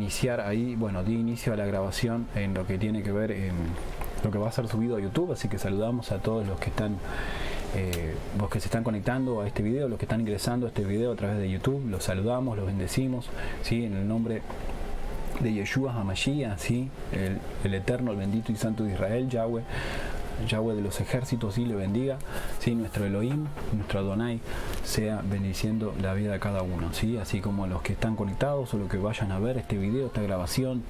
iniciar ahí, bueno, di inicio a la grabación en lo que tiene que ver en lo que va a ser subido a YouTube, así que saludamos a todos los que están los que se están conectando a este video, los que están ingresando a este video a través de YouTube, los saludamos, los bendecimos, ¿sí? En el nombre de Yeshua HaMashiach, ¿sí? El eterno, el bendito y santo de Israel, Yahweh de los ejércitos, sí, le bendiga, sí, nuestro Elohim, nuestro Adonai, sea bendiciendo la vida de cada uno, sí, así como los que están conectados o los que vayan a ver este video, esta grabación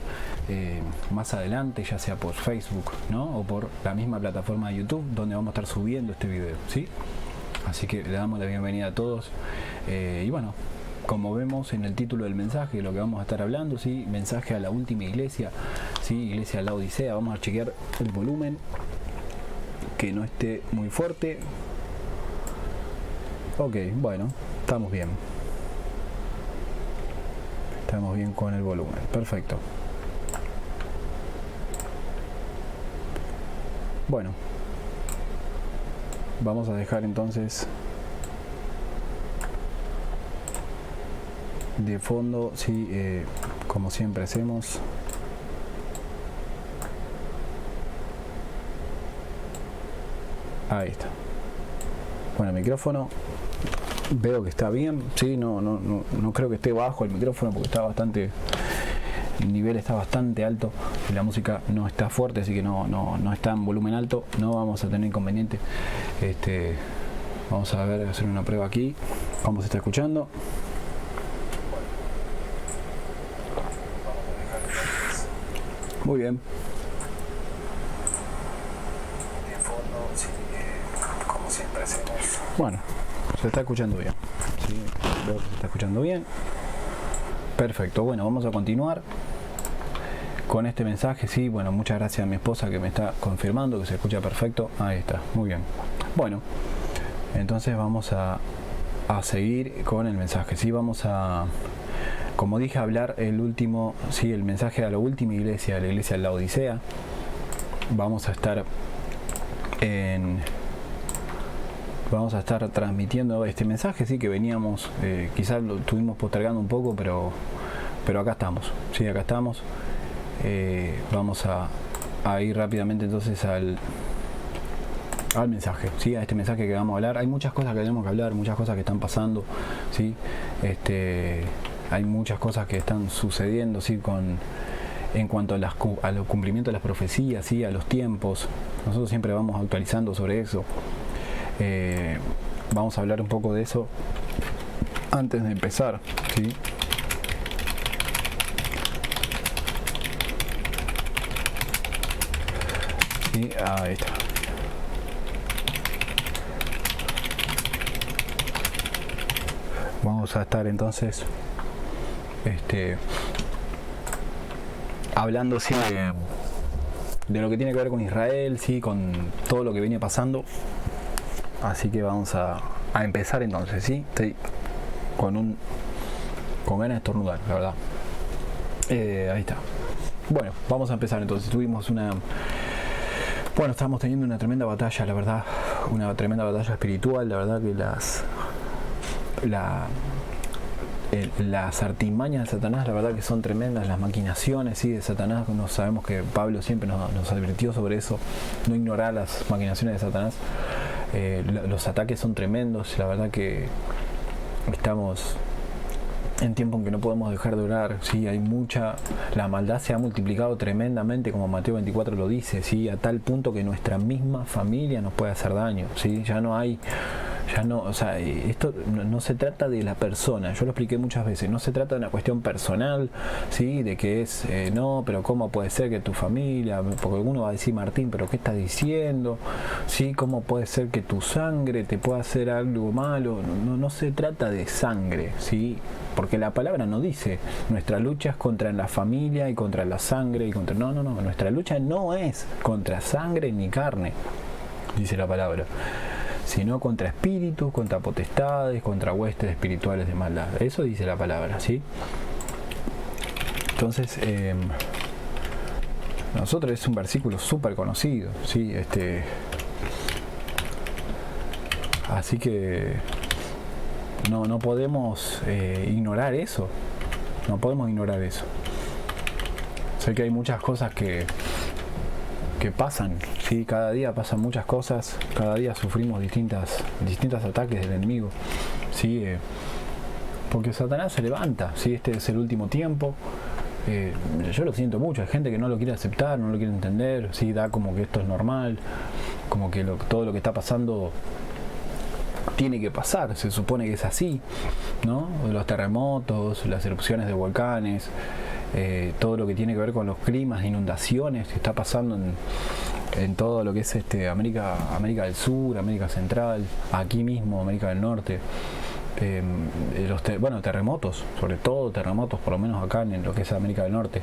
más adelante, ya sea por Facebook, ¿no? O por la misma plataforma de YouTube donde vamos a estar subiendo este video, sí. Así que le damos la bienvenida a todos y bueno, como vemos en el título del mensaje, lo que vamos a estar hablando, sí, mensaje a la última iglesia, sí, iglesia de la Odisea. Vamos a chequear el volumen, que no esté muy fuerte. Ok, bueno, estamos bien con el volumen, perfecto. Bueno, vamos a dejar entonces de fondo, sí, como siempre hacemos. Ahí está. Bueno, el micrófono veo que está bien, sí, no creo que esté bajo el micrófono porque está bastante, el nivel está bastante alto y la música no está fuerte, así que no está en volumen alto, no vamos a tener inconveniente. Vamos a ver, hacer una prueba aquí, cómo se está escuchando. Muy bien. Bueno, se está escuchando bien, ¿sí? Veo que se está escuchando bien. Perfecto, bueno, vamos a continuar con este mensaje, sí, bueno, muchas gracias a mi esposa que me está confirmando que se escucha perfecto. Ahí está, muy bien. Bueno, entonces vamos a seguir con el mensaje, sí, vamos a, como dije, hablar el último, sí, el mensaje a la última iglesia, a la iglesia de la Odisea. Vamos a estar transmitiendo este mensaje, sí, que veníamos, quizás lo estuvimos postergando un poco, pero acá estamos, sí, acá estamos. Vamos a ir rápidamente entonces al mensaje, sí, a este mensaje que vamos a hablar. Hay muchas cosas que tenemos que hablar, muchas cosas que están pasando, sí, hay muchas cosas que están sucediendo, sí, en cuanto a los cumplimientos de las profecías, sí, a los tiempos. Nosotros siempre vamos actualizando sobre eso. Vamos a hablar un poco de eso antes de empezar, ¿sí? Sí, ahí está. Vamos a estar entonces hablando, sí, de lo que tiene que ver con Israel, sí, con todo lo que viene pasando. Así que vamos a empezar entonces, ¿sí? Estoy con ganas de estornudar, la verdad. Ahí está. Bueno, vamos a empezar entonces. Estamos teniendo una tremenda batalla, la verdad. Una tremenda batalla espiritual, la verdad que las artimañas de Satanás, la verdad que son tremendas, las maquinaciones, sí, de Satanás. No sabemos que Pablo siempre nos advirtió sobre eso, no ignorar las maquinaciones de Satanás. Los ataques son tremendos, la verdad que estamos en tiempo en que no podemos dejar de orar, sí, la maldad se ha multiplicado tremendamente, como Mateo 24 lo dice, sí, a tal punto que nuestra misma familia nos puede hacer daño, sí, o sea, esto no se trata de la persona, yo lo expliqué muchas veces, no se trata de una cuestión personal, ¿sí? De que es, no, pero ¿cómo puede ser que tu familia, porque alguno va a decir, Martín, pero ¿qué estás diciendo? ¿Sí? ¿Cómo puede ser que tu sangre te pueda hacer algo malo? No se trata de sangre, ¿sí? Porque la palabra no dice, nuestra lucha es contra la familia y contra la sangre y contra... No, nuestra lucha no es contra sangre ni carne, dice la palabra, sino contra espíritus, contra potestades, contra huestes espirituales de maldad. Eso dice la palabra, ¿sí? Entonces, nosotros es un versículo súper conocido, ¿sí? Así que no podemos ignorar eso. No podemos ignorar eso. sé que hay muchas cosas que pasan, ¿sí? Cada día pasan muchas cosas, cada día sufrimos distintos ataques del enemigo, ¿sí? Porque Satanás se levanta, ¿sí? Este es el último tiempo. Yo lo siento mucho, hay gente que no lo quiere aceptar, no lo quiere entender, ¿sí? Da como que esto es normal, como que todo lo que está pasando tiene que pasar, se supone que es así, ¿no? Los terremotos, las erupciones de volcanes, todo lo que tiene que ver con los climas, inundaciones que está pasando en todo lo que es América del Sur, América Central, aquí mismo, América del Norte. Terremotos, sobre todo terremotos, por lo menos acá en lo que es América del Norte.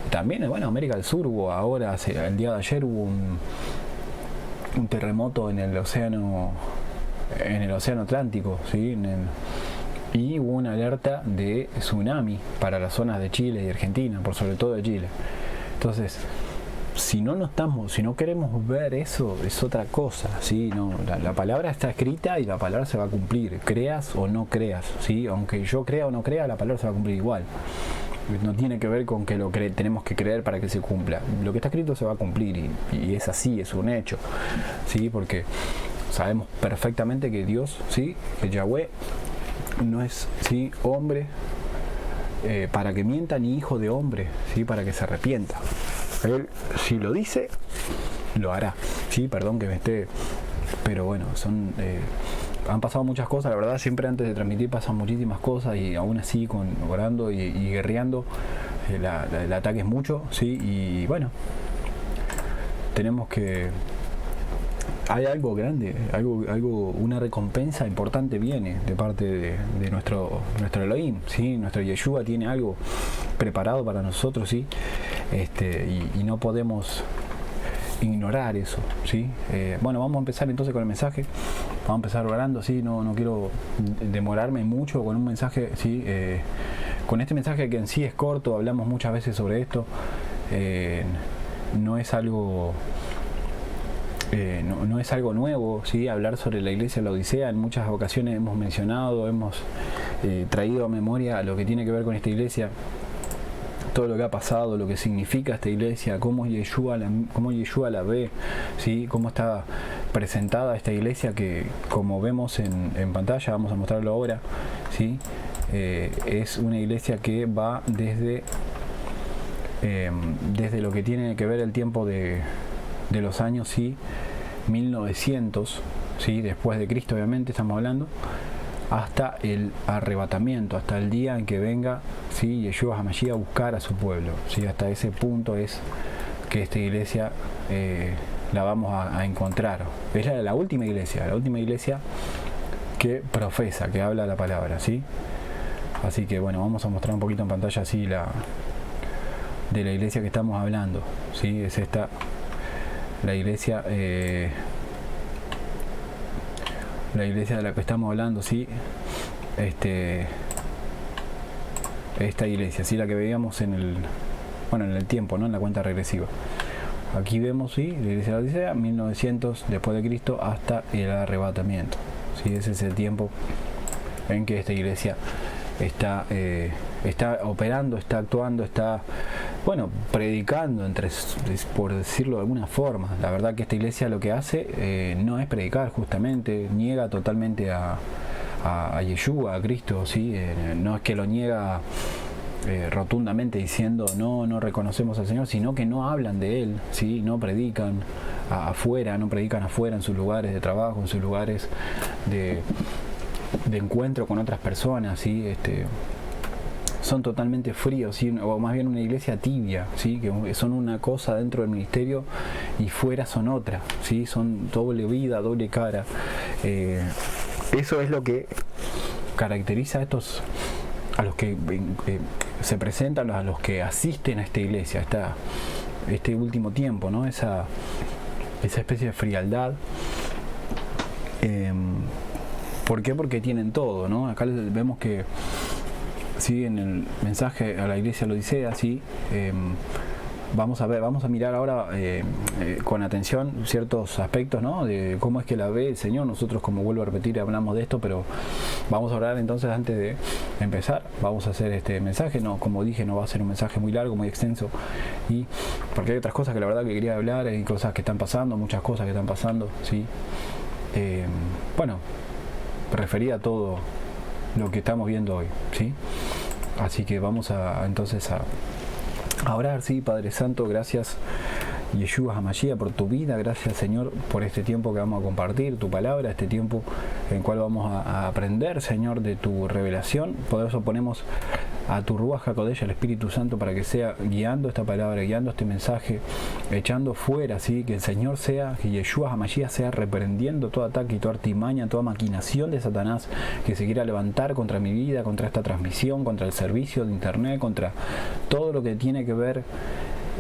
También, América del Sur hubo ahora, el día de ayer hubo un terremoto en el océano Atlántico, ¿sí? Y hubo una alerta de tsunami para las zonas de Chile y Argentina, por sobre todo de Chile. Entonces, si no queremos ver eso, es otra cosa, ¿sí? No, la palabra está escrita y la palabra se va a cumplir, creas o no creas, ¿sí? Aunque yo crea o no crea, la palabra se va a cumplir igual. No tiene que ver con que tenemos que creer para que se cumpla. Lo que está escrito se va a cumplir y es así, es un hecho, ¿sí? Porque sabemos perfectamente que Dios, ¿sí? Que Yahweh no es, ¿sí? hombre para que mienta, ni hijo de hombre, ¿sí? Para que se arrepienta. Él, si lo dice, lo hará. Sí, perdón que me esté... Pero bueno, han pasado muchas cosas, la verdad, siempre antes de transmitir pasan muchísimas cosas y aún así orando y guerreando, el ataque es mucho, ¿sí? Y bueno, tenemos que... Hay algo grande, una recompensa importante viene de parte de nuestro Elohim, ¿sí? Nuestro Yeshua tiene algo preparado para nosotros, ¿sí? Y no podemos ignorar eso, ¿sí? Vamos a empezar entonces con el mensaje. Vamos a empezar orando, ¿sí? No quiero demorarme mucho con un mensaje, ¿sí? Con este mensaje que en sí es corto, hablamos muchas veces sobre esto. No es algo... no es algo nuevo, ¿sí? Hablar sobre la iglesia de la Odisea. En muchas ocasiones hemos mencionado, hemos traído a memoria lo que tiene que ver con esta iglesia, todo lo que ha pasado, lo que significa esta iglesia, cómo Yeshua la ve, ¿sí? Cómo está presentada esta iglesia que, como vemos en pantalla, vamos a mostrarlo ahora, ¿sí? Es una iglesia que va desde lo que tiene que ver el tiempo de los años, ¿sí? 1900, ¿sí? Después de Cristo, obviamente estamos hablando, hasta el arrebatamiento, hasta el día en que venga, ¿sí? Yeshua HaMashiach a buscar a su pueblo, ¿sí? Hasta ese punto es que esta iglesia la vamos a encontrar. Es la última iglesia que profesa, que habla la palabra, ¿sí? Así que bueno, vamos a mostrar un poquito en pantalla así de la iglesia que estamos hablando, ¿sí? Es esta, la iglesia de la que estamos hablando, ¿sí? Esta iglesia, ¿sí? La que veíamos en el tiempo, ¿no? En la cuenta regresiva. Aquí vemos, ¿sí? La iglesia de la Odisea, 1900 después de Cristo hasta el arrebatamiento, ¿sí? Ese es el tiempo en que esta iglesia está operando, está actuando, está, predicando, por decirlo de alguna forma. La verdad que esta iglesia lo que hace no es predicar, justamente, niega totalmente a Yeshua, a Cristo, ¿sí? No es que lo niega rotundamente diciendo no reconocemos al Señor, sino que no hablan de Él, ¿sí? No predican afuera en sus lugares de trabajo, en sus lugares de encuentro con otras personas, ¿sí? Son totalmente fríos, ¿sí? O más bien una iglesia tibia, ¿sí? Que son una cosa dentro del ministerio y fuera son otra, ¿sí? Son doble vida, doble cara. Eso es lo que caracteriza a los que se presentan, a los que asisten a esta iglesia, este último tiempo, ¿no? Esa especie de frialdad. ¿Por qué? Porque tienen todo, ¿no? Acá vemos que, sí, en el mensaje a la iglesia de la Odisea, sí, vamos a mirar ahora con atención ciertos aspectos, ¿no? De cómo es que la ve el Señor. Nosotros, como vuelvo a repetir, hablamos de esto, pero vamos a orar entonces antes de empezar. Vamos a hacer este mensaje, no, como dije, no va a ser un mensaje muy largo, muy extenso, y porque hay otras cosas que la verdad que quería hablar, hay cosas que están pasando, muchas cosas que están pasando, ¿sí? Bueno, refería a todo lo que estamos viendo hoy, ¿sí? Así que vamos entonces a orar, sí, Padre Santo, gracias Yeshua HaMashiach por tu vida, gracias Señor por este tiempo que vamos a compartir, tu palabra, este tiempo en el cual vamos a aprender, Señor, de tu revelación. Por eso ponemos a tu Ruach HaKodesh, al Espíritu Santo, para que sea guiando esta palabra, guiando este mensaje, echando fuera, ¿sí? Que el Señor sea, que Yeshua HaMashiach sea reprendiendo todo ataque y toda artimaña, toda maquinación de Satanás que se quiera levantar contra mi vida, contra esta transmisión, contra el servicio de internet, contra todo lo que tiene que ver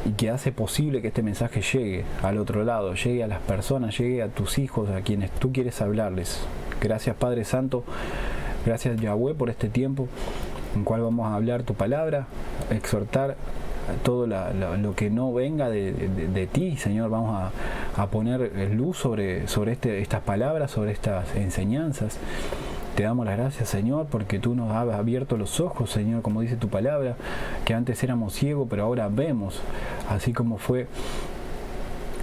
y que hace posible que este mensaje llegue al otro lado, llegue a las personas, llegue a tus hijos, a quienes tú quieres hablarles. Gracias, Padre Santo, gracias Yahweh por este tiempo en el cual vamos a hablar tu palabra, exhortar todo lo que no venga de ti, Señor. Vamos a poner luz sobre estas palabras, sobre estas enseñanzas. Te damos las gracias, Señor, porque tú nos has abierto los ojos, Señor, como dice tu palabra, que antes éramos ciegos, pero ahora vemos, así como fue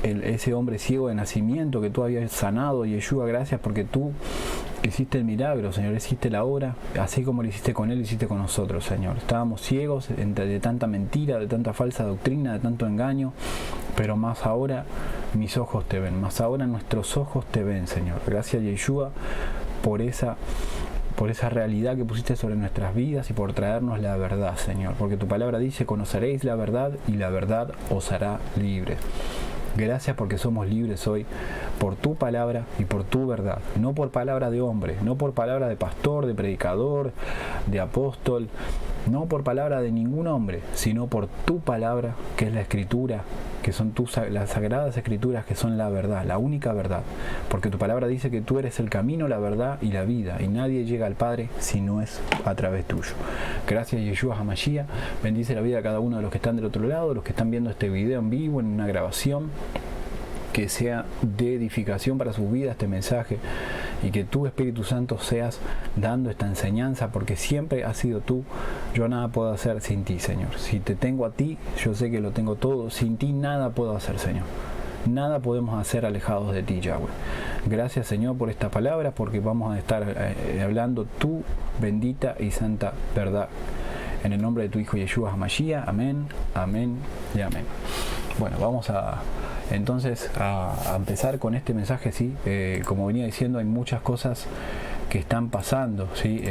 ese hombre ciego de nacimiento que tú habías sanado. Yeshua, gracias porque tú hiciste el milagro, Señor, hiciste la obra, así como lo hiciste con él, lo hiciste con nosotros, Señor. Estábamos ciegos de tanta mentira, de tanta falsa doctrina, de tanto engaño, pero más ahora mis ojos te ven, más ahora nuestros ojos te ven, Señor. Gracias, Yeshua, por esa realidad que pusiste sobre nuestras vidas y por traernos la verdad, Señor, porque tu palabra dice: conoceréis la verdad y la verdad os hará libres. Gracias porque somos libres hoy por tu palabra y por tu verdad, no por palabra de hombre, no por palabra de pastor, de predicador, de apóstol, no por palabra de ningún hombre, sino por tu palabra, que es la Escritura, que son las sagradas Escrituras, que son la verdad, la única verdad, porque tu palabra dice que tú eres el camino, la verdad y la vida, y nadie llega al Padre si no es a través tuyo. Gracias, Yeshua HaMashiach. Bendice la vida de cada uno de los que están del otro lado, los que están viendo este video en vivo, en una grabación, que sea de edificación para sus vidas este mensaje, y que tú, Espíritu Santo, seas dando esta enseñanza, porque siempre has sido tú. Yo nada puedo hacer sin ti, Señor. Si te tengo a ti, yo sé que lo tengo todo. Sin ti nada puedo hacer, Señor. Nada podemos hacer alejados de ti, Yahweh. Gracias, Señor, por esta palabra, porque vamos a estar hablando tu bendita y santa verdad. En el nombre de tu Hijo Yeshua HaMashiach. Amén, amén y amén. Bueno, vamos entonces a empezar con este mensaje, ¿sí? Como venía diciendo, hay muchas cosas que están pasando, ¿sí?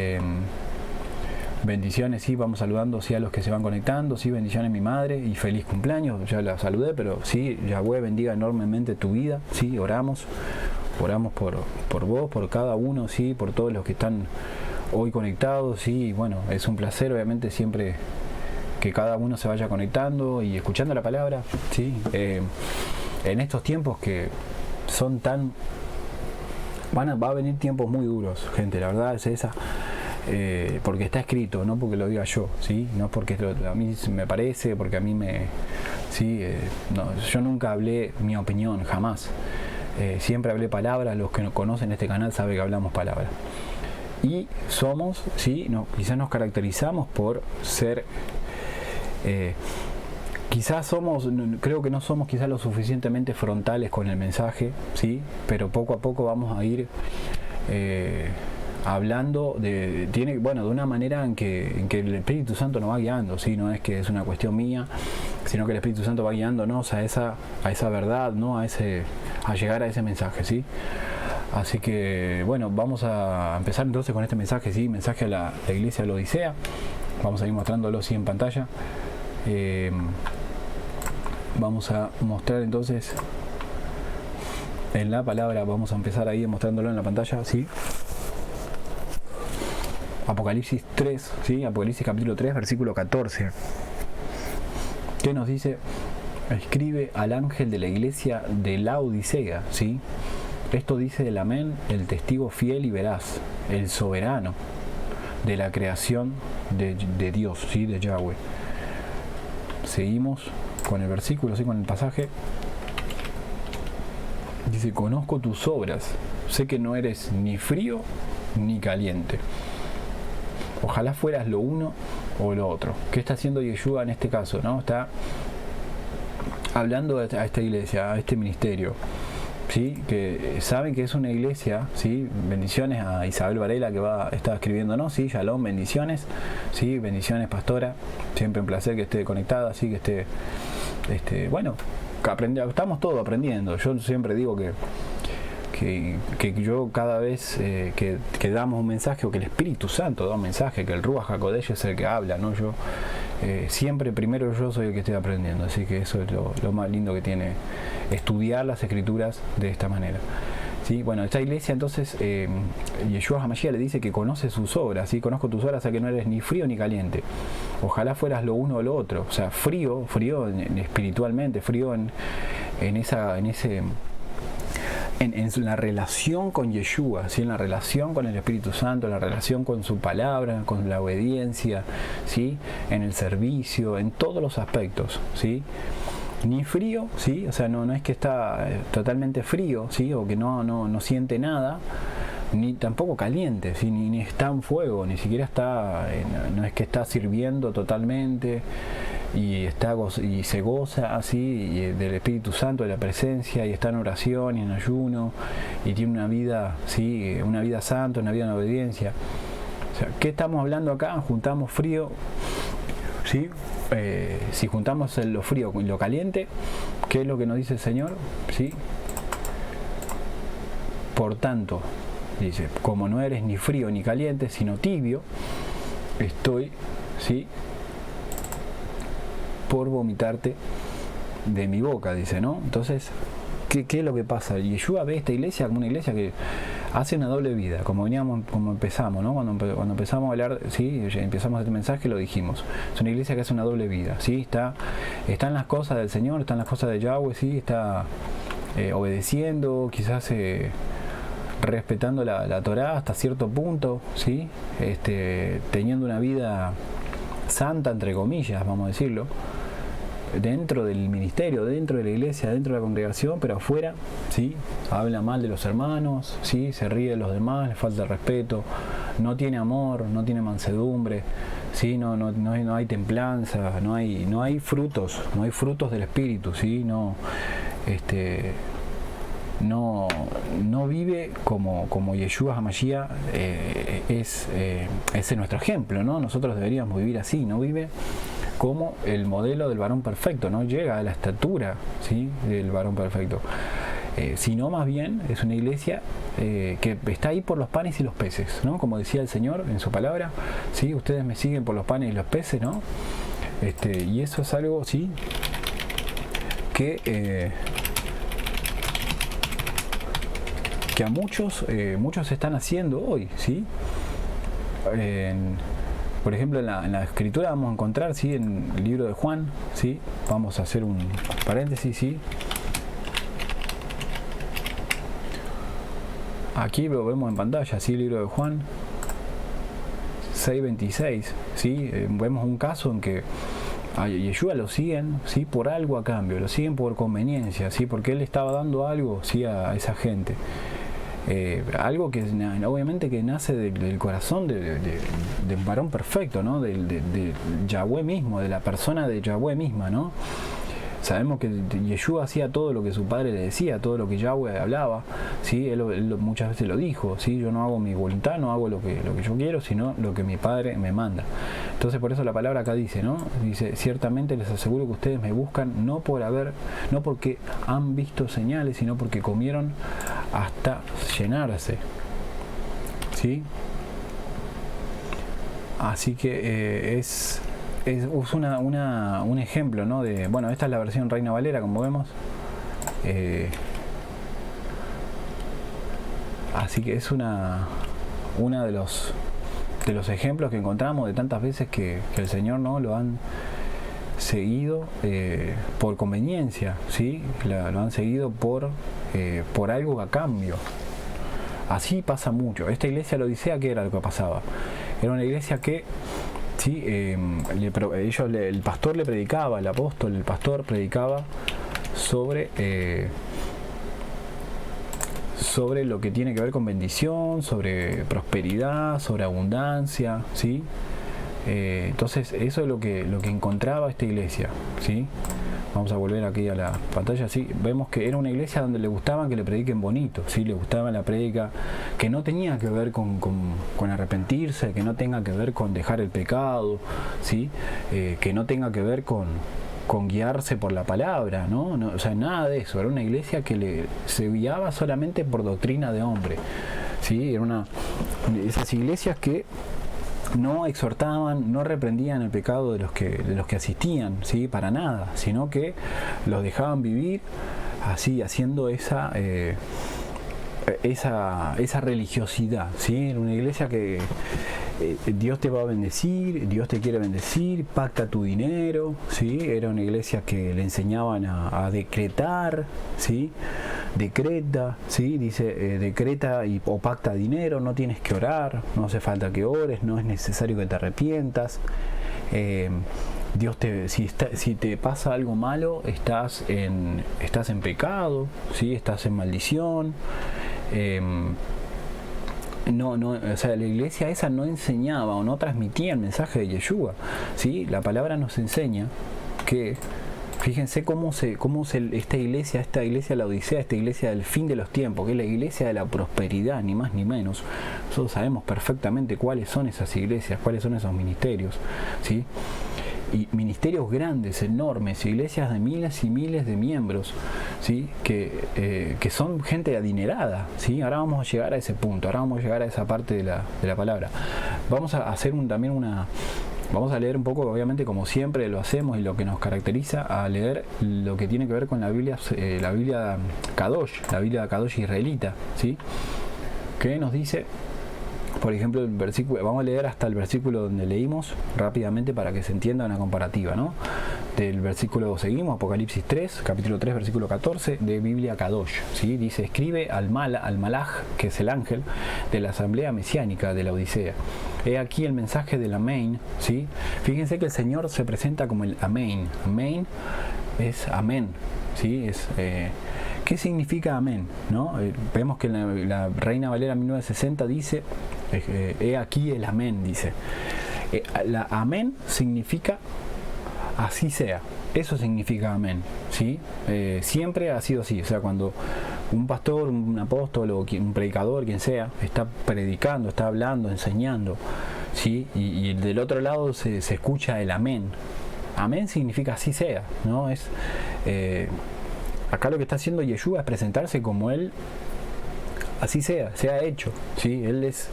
Bendiciones, sí, vamos saludando, sí, a los que se van conectando, sí, bendiciones mi madre y feliz cumpleaños, ya la saludé, pero sí, Yahweh bendiga enormemente tu vida, sí, oramos por vos, por cada uno, sí, por todos los que están hoy conectados, sí, bueno, es un placer obviamente siempre que cada uno se vaya conectando y escuchando la palabra, sí, en estos tiempos que son tan... va a venir tiempos muy duros, gente, la verdad es esa, porque está escrito, no porque lo diga yo, ¿sí? No porque a mí me parece, porque a mí ¿sí? No, yo nunca hablé mi opinión, jamás. Siempre hablé palabras, los que nos conocen este canal saben que hablamos palabras. Y somos, ¿sí? No, quizás nos caracterizamos por ser... creo que no somos quizás lo suficientemente frontales con el mensaje, ¿sí? Pero poco a poco vamos a ir hablando de una manera en que el Espíritu Santo nos va guiando, ¿sí? No es que es una cuestión mía, sino que el Espíritu Santo va guiándonos a esa verdad, ¿no? A llegar a ese mensaje, ¿sí? Así que bueno, vamos a empezar entonces con este mensaje, ¿sí? Mensaje a la iglesia de la Odisea. Vamos a ir mostrándolo así en pantalla. Vamos a mostrar entonces en la palabra, vamos a empezar ahí mostrándolo en la pantalla, ¿sí? Apocalipsis 3, ¿sí? Apocalipsis capítulo 3, versículo 14. ¿Qué nos dice? Escribe al ángel de la iglesia de la Odisea, ¿sí? Esto dice el Amén, el testigo fiel y veraz, el soberano de la creación de Dios, ¿sí? De Yahweh. Seguimos con el versículo, ¿sí? Con el pasaje. Dice, conozco tus obras, sé que no eres ni frío ni caliente. Ojalá fueras lo uno o lo otro. ¿Qué está haciendo Yeshua en este caso, no? Está hablando a esta iglesia, a este ministerio, ¿sí? Que saben que es una iglesia, ¿sí? Bendiciones a Isabel Varela, que está escribiendo, ¿no? Sí, Shalom, bendiciones, ¿sí? Bendiciones, pastora, siempre un placer que esté conectada, ¿sí? Que esté, bueno, estamos todos aprendiendo. Yo siempre digo que yo cada vez que damos un mensaje, o que el Espíritu Santo da un mensaje, que el Ruach HaKodesh es el que habla, ¿no? Yo siempre primero yo soy el que estoy aprendiendo, así que eso es lo más lindo que tiene estudiar las Escrituras de esta manera, ¿sí? Bueno, esta iglesia entonces, Yeshua HaMashiach le dice que conoce sus obras, ¿sí? Conozco tus obras, o sea que no eres ni frío ni caliente. Ojalá fueras lo uno o lo otro, o sea, frío espiritualmente, frío en la relación con Yeshua, ¿sí? En la relación con el Espíritu Santo, en la relación con su palabra, con la obediencia, ¿sí? En el servicio, en todos los aspectos, ¿sí? Ni frío, ¿sí? O sea, no es que está totalmente frío, ¿sí? O que no siente nada, ni tampoco caliente, ¿sí? Ni está en fuego, ni siquiera no es que está sirviendo totalmente y se goza así del Espíritu Santo, de la presencia, y está en oración y en ayuno, y tiene una vida, ¿sí? Una vida santa, una vida en obediencia. O sea, ¿qué estamos hablando acá? Juntamos frío, ¿sí? Si juntamos lo frío y lo caliente, ¿qué es lo que nos dice el Señor? ¿Sí? Por tanto, dice, como no eres ni frío ni caliente, sino tibio, estoy, ¿sí? Por vomitarte de mi boca, dice, ¿no? Entonces, ¿qué es lo que pasa? Yeshua ve esta iglesia como una iglesia que hace una doble vida, como empezamos, ¿no? Cuando empezamos a hablar, ¿sí? Empezamos este mensaje, lo dijimos. Es una iglesia que hace una doble vida, ¿sí? Están las cosas del Señor, están las cosas de Yahweh, ¿sí? Está obedeciendo, quizás respetando la Torá hasta cierto punto, ¿sí? Teniendo una vida santa, entre comillas, vamos a decirlo, dentro del ministerio, dentro de la iglesia, dentro de la congregación, pero afuera, ¿sí? Habla mal de los hermanos, ¿sí? Se ríe de los demás, le falta respeto, no tiene amor, no tiene mansedumbre, ¿sí? No hay templanza, no hay frutos del Espíritu, ¿sí? No vive como Yeshua HaMashiach es nuestro ejemplo, ¿no? Nosotros deberíamos vivir así, no vive como el modelo del varón perfecto, no llega a la estatura, ¿sí? Del varón perfecto, sino más bien es una iglesia que está ahí por los panes y los peces, ¿no? Como decía el Señor en su palabra, ¿sí? Ustedes me siguen por los panes y los peces, ¿no? Y eso es algo, ¿sí? Que a muchos están haciendo hoy, ¿sí? Por ejemplo, en la escritura vamos a encontrar, ¿sí? En el libro de Juan, ¿sí? Vamos a hacer un paréntesis, ¿sí? Aquí lo vemos en pantalla, ¿sí? El libro de Juan 6:26, ¿sí? Vemos un caso en que a Yeshua lo siguen, ¿sí? Por algo a cambio, lo siguen por conveniencia, ¿sí? Porque él estaba dando algo, ¿sí? A esa gente. Algo que obviamente que nace del corazón de un varón perfecto, ¿no? De Yahweh mismo, de la persona de Yahweh misma, ¿no? Sabemos que Yeshua hacía todo lo que su padre le decía, todo lo que Yahweh hablaba, ¿sí? Él muchas veces lo dijo, ¿sí? Yo no hago mi voluntad, no hago lo que yo quiero, sino lo que mi padre me manda. Entonces por eso la palabra acá dice, ¿no? Dice, ciertamente les aseguro que ustedes me buscan no porque han visto señales, sino porque comieron hasta llenarse, ¿sí? Así que es un ejemplo, ¿no? Bueno, esta es la versión Reina Valera, como vemos. Así que es una de los ejemplos que encontramos de tantas veces que el Señor, ¿no? Lo han seguido por conveniencia, ¿sí? Lo han seguido por algo a cambio. Así pasa mucho. Esta iglesia de la Odisea, ¿qué era lo que pasaba? Era una iglesia que ¿sí? El pastor le predicaba, el apóstol, el pastor predicaba sobre lo que tiene que ver con bendición, sobre prosperidad, sobre abundancia, ¿sí? Entonces eso es lo que encontraba esta iglesia, ¿sí? Vamos a volver aquí a la pantalla, ¿sí? Vemos que era una iglesia donde le gustaba que le prediquen bonito, ¿sí? Le gustaba la prédica que no tenía que ver con arrepentirse, que no tenga que ver con dejar el pecado, ¿sí? Que no tenga que ver con guiarse por la palabra, ¿no? O sea, nada de eso. Era una iglesia que se guiaba solamente por doctrina de hombre, ¿sí? Era esas iglesias que no exhortaban, no reprendían el pecado de los que asistían, ¿sí? Para nada, sino que los dejaban vivir así, haciendo esa religiosidad, ¿sí? Era una iglesia que Dios te va a bendecir, Dios te quiere bendecir, pacta tu dinero, ¿sí? Era una iglesia que le enseñaban a decretar, ¿sí? Decreta, ¿sí? Dice, decreta o pacta dinero, no tienes que orar, no hace falta que ores, no es necesario que te arrepientas. Dios si te pasa algo malo, estás en pecado, ¿sí? Estás en maldición. O sea, la iglesia esa no enseñaba o no transmitía el mensaje de Yeshua, ¿sí? La palabra nos enseña que, fíjense esta iglesia la Odisea, esta iglesia del fin de los tiempos, que es la iglesia de la prosperidad, ni más ni menos. Nosotros sabemos perfectamente cuáles son esas iglesias, cuáles son esos ministerios, ¿sí? Y ministerios grandes, enormes, iglesias de miles y miles de miembros, ¿sí? Que son gente adinerada, ¿sí? Ahora vamos a llegar a ese punto, ahora vamos a llegar a esa parte de la palabra. Vamos a hacer vamos a leer un poco, obviamente, como siempre lo hacemos y lo que nos caracteriza, a leer lo que tiene que ver con la Biblia Kadosh, la Biblia Kadosh israelita, ¿sí? Que nos dice, por ejemplo, el versículo, vamos a leer hasta el versículo donde leímos rápidamente para que se entienda una comparativa, ¿no? Del versículo seguimos, Apocalipsis 3, capítulo 3, versículo 14, de Biblia Kadosh, ¿sí? Dice, escribe al Malaj, que es el ángel de la asamblea mesiánica de la Odisea. He aquí el mensaje del Amén, ¿sí? Fíjense que el Señor se presenta como el Amén. Amén es amén, ¿sí? ¿Qué significa amén? ¿No? Vemos que la Reina Valera 1960 dice, he aquí el amén, dice. La amén significa así sea. Eso significa amén, ¿sí? Siempre ha sido así. O sea, cuando un pastor, un apóstol o un predicador, quien sea, está predicando, está hablando, enseñando, ¿sí? Y del otro lado se escucha el amén. Amén significa así sea, ¿no? Acá lo que está haciendo Yeshua es presentarse como Él, así sea hecho, ¿sí? Él es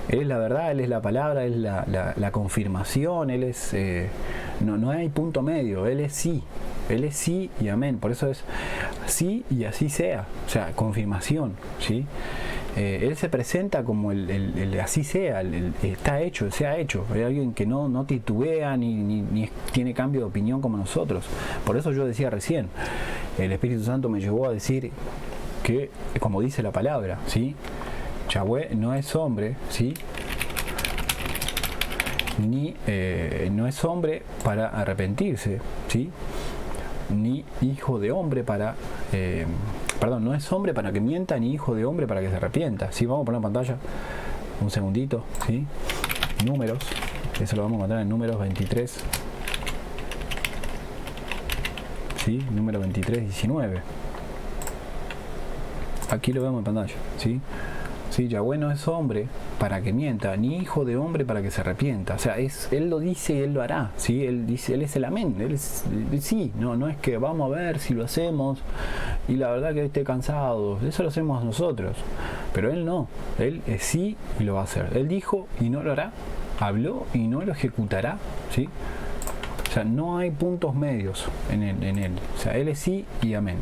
la verdad, Él es la palabra, Él es la confirmación, Él es... no hay punto medio, Él es sí y amén. Por eso es sí y así sea, o sea, confirmación, ¿sí? Él se presenta como el así sea, está hecho, se ha hecho. Hay alguien que no titubea ni tiene cambio de opinión como nosotros. Por eso yo decía recién, el Espíritu Santo me llevó a decir que, como dice la palabra, ¿sí? Yahweh no es hombre, ¿sí? No es hombre para arrepentirse, ¿sí? Ni hijo de hombre no es hombre para que mienta, ni hijo de hombre para que se arrepienta, ¿sí? Vamos a poner en pantalla un segundito, ¿sí? Números, eso lo vamos a encontrar en Números 23, ¿sí? Número 23, 19. Aquí lo vemos en pantalla, ¿sí? Sí, Yahweh no es hombre para que mienta, ni hijo de hombre para que se arrepienta. O sea, Él lo dice y Él lo hará, ¿sí? Él dice, Él es el amén, sí, no es que vamos a ver si lo hacemos y la verdad que esté cansado, eso lo hacemos nosotros. Pero Él no, Él es sí y lo va a hacer. Él dijo y no lo hará, habló y no lo ejecutará, ¿sí? O sea, no hay puntos medios en Él. O sea, Él es sí y amén.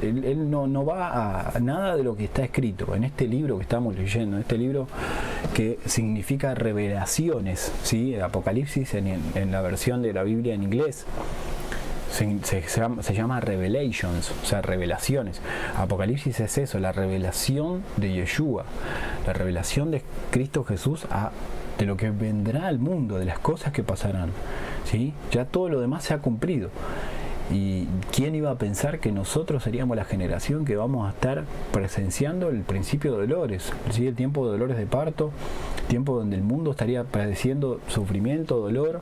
Él no va a nada de lo que está escrito en este libro que estamos leyendo, en este libro que significa revelaciones, ¿sí? El Apocalipsis en la versión de la Biblia en inglés se llama Revelations, o sea, revelaciones. Apocalipsis es eso, la revelación de Yeshua, la revelación de Cristo Jesús a de lo que vendrá al mundo, de las cosas que pasarán, ¿sí? Ya todo lo demás se ha cumplido. ¿Y quién iba a pensar que nosotros seríamos la generación que vamos a estar presenciando el principio de dolores? ¿Sí? El tiempo de dolores de parto, tiempo donde el mundo estaría padeciendo sufrimiento, dolor,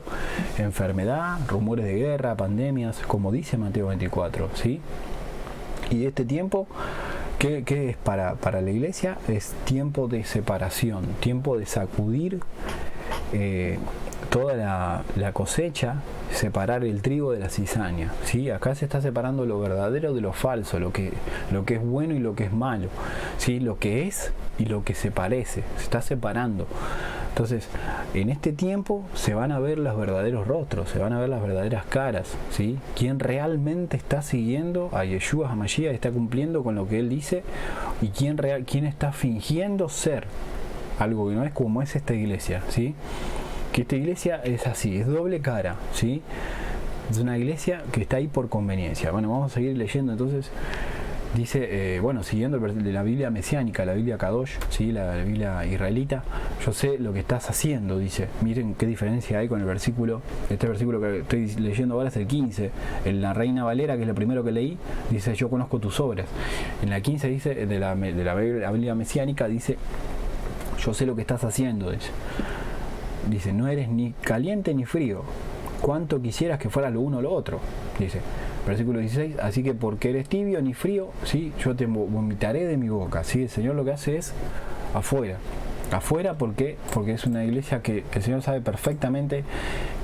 enfermedad, rumores de guerra, pandemias, como dice Mateo 24, ¿sí? Y este tiempo, ¿qué es para la iglesia? Es tiempo de separación, tiempo de sacudir toda la cosecha, separar el trigo de la cizaña, ¿sí? Acá se está separando lo verdadero de lo falso, lo que es bueno y lo que es malo, ¿sí? Lo que es y lo que se parece, se está separando. Entonces, en este tiempo se van a ver los verdaderos rostros, se van a ver las verdaderas caras, ¿sí? Quién realmente está siguiendo a Yeshua HaMashiach, está cumpliendo con lo que él dice, y quién está fingiendo ser algo que no es, como es esta iglesia, ¿sí? Que esta iglesia es así, es doble cara, ¿sí? Es una iglesia que está ahí por conveniencia. Bueno, vamos a seguir leyendo entonces. Dice, siguiendo la Biblia mesiánica, la Biblia Kadosh, ¿sí? La Biblia israelita, yo sé lo que estás haciendo, dice. Miren qué diferencia hay con el versículo. Este versículo que estoy leyendo ahora es el 15. En la Reina Valera, que es lo primero que leí, dice, yo conozco tus obras. En la 15 dice, de la Biblia mesiánica, dice, yo sé lo que estás haciendo, dice, no eres ni caliente ni frío, cuánto quisieras que fuera lo uno o lo otro, dice. Versículo 16, así que porque eres tibio ni frío, ¿sí? Yo te vomitaré de mi boca, ¿sí? El Señor lo que hace es afuera, porque es una iglesia que el Señor sabe perfectamente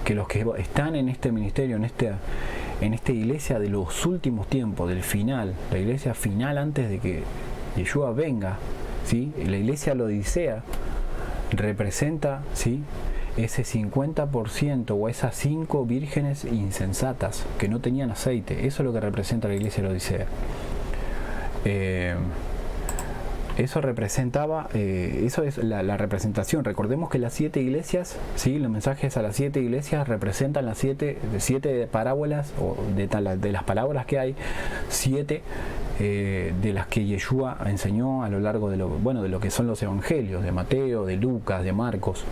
que los que están en este ministerio, en esta iglesia de los últimos tiempos, del final, la iglesia final antes de que Yeshua venga, ¿sí? La iglesia laodicea representa, ¿sí?, ese 50% o esas 5 vírgenes insensatas que no tenían aceite. Eso es lo que representa la iglesia laodicea. Eso representaba, eso es la representación. Recordemos que las 7 iglesias, ¿sí?, los mensajes a las 7 iglesias representan las 7 parábolas, o de las palabras que hay, 7 de las que Yeshua enseñó a lo largo de lo que son los evangelios, de Mateo, de Lucas, de Marcos.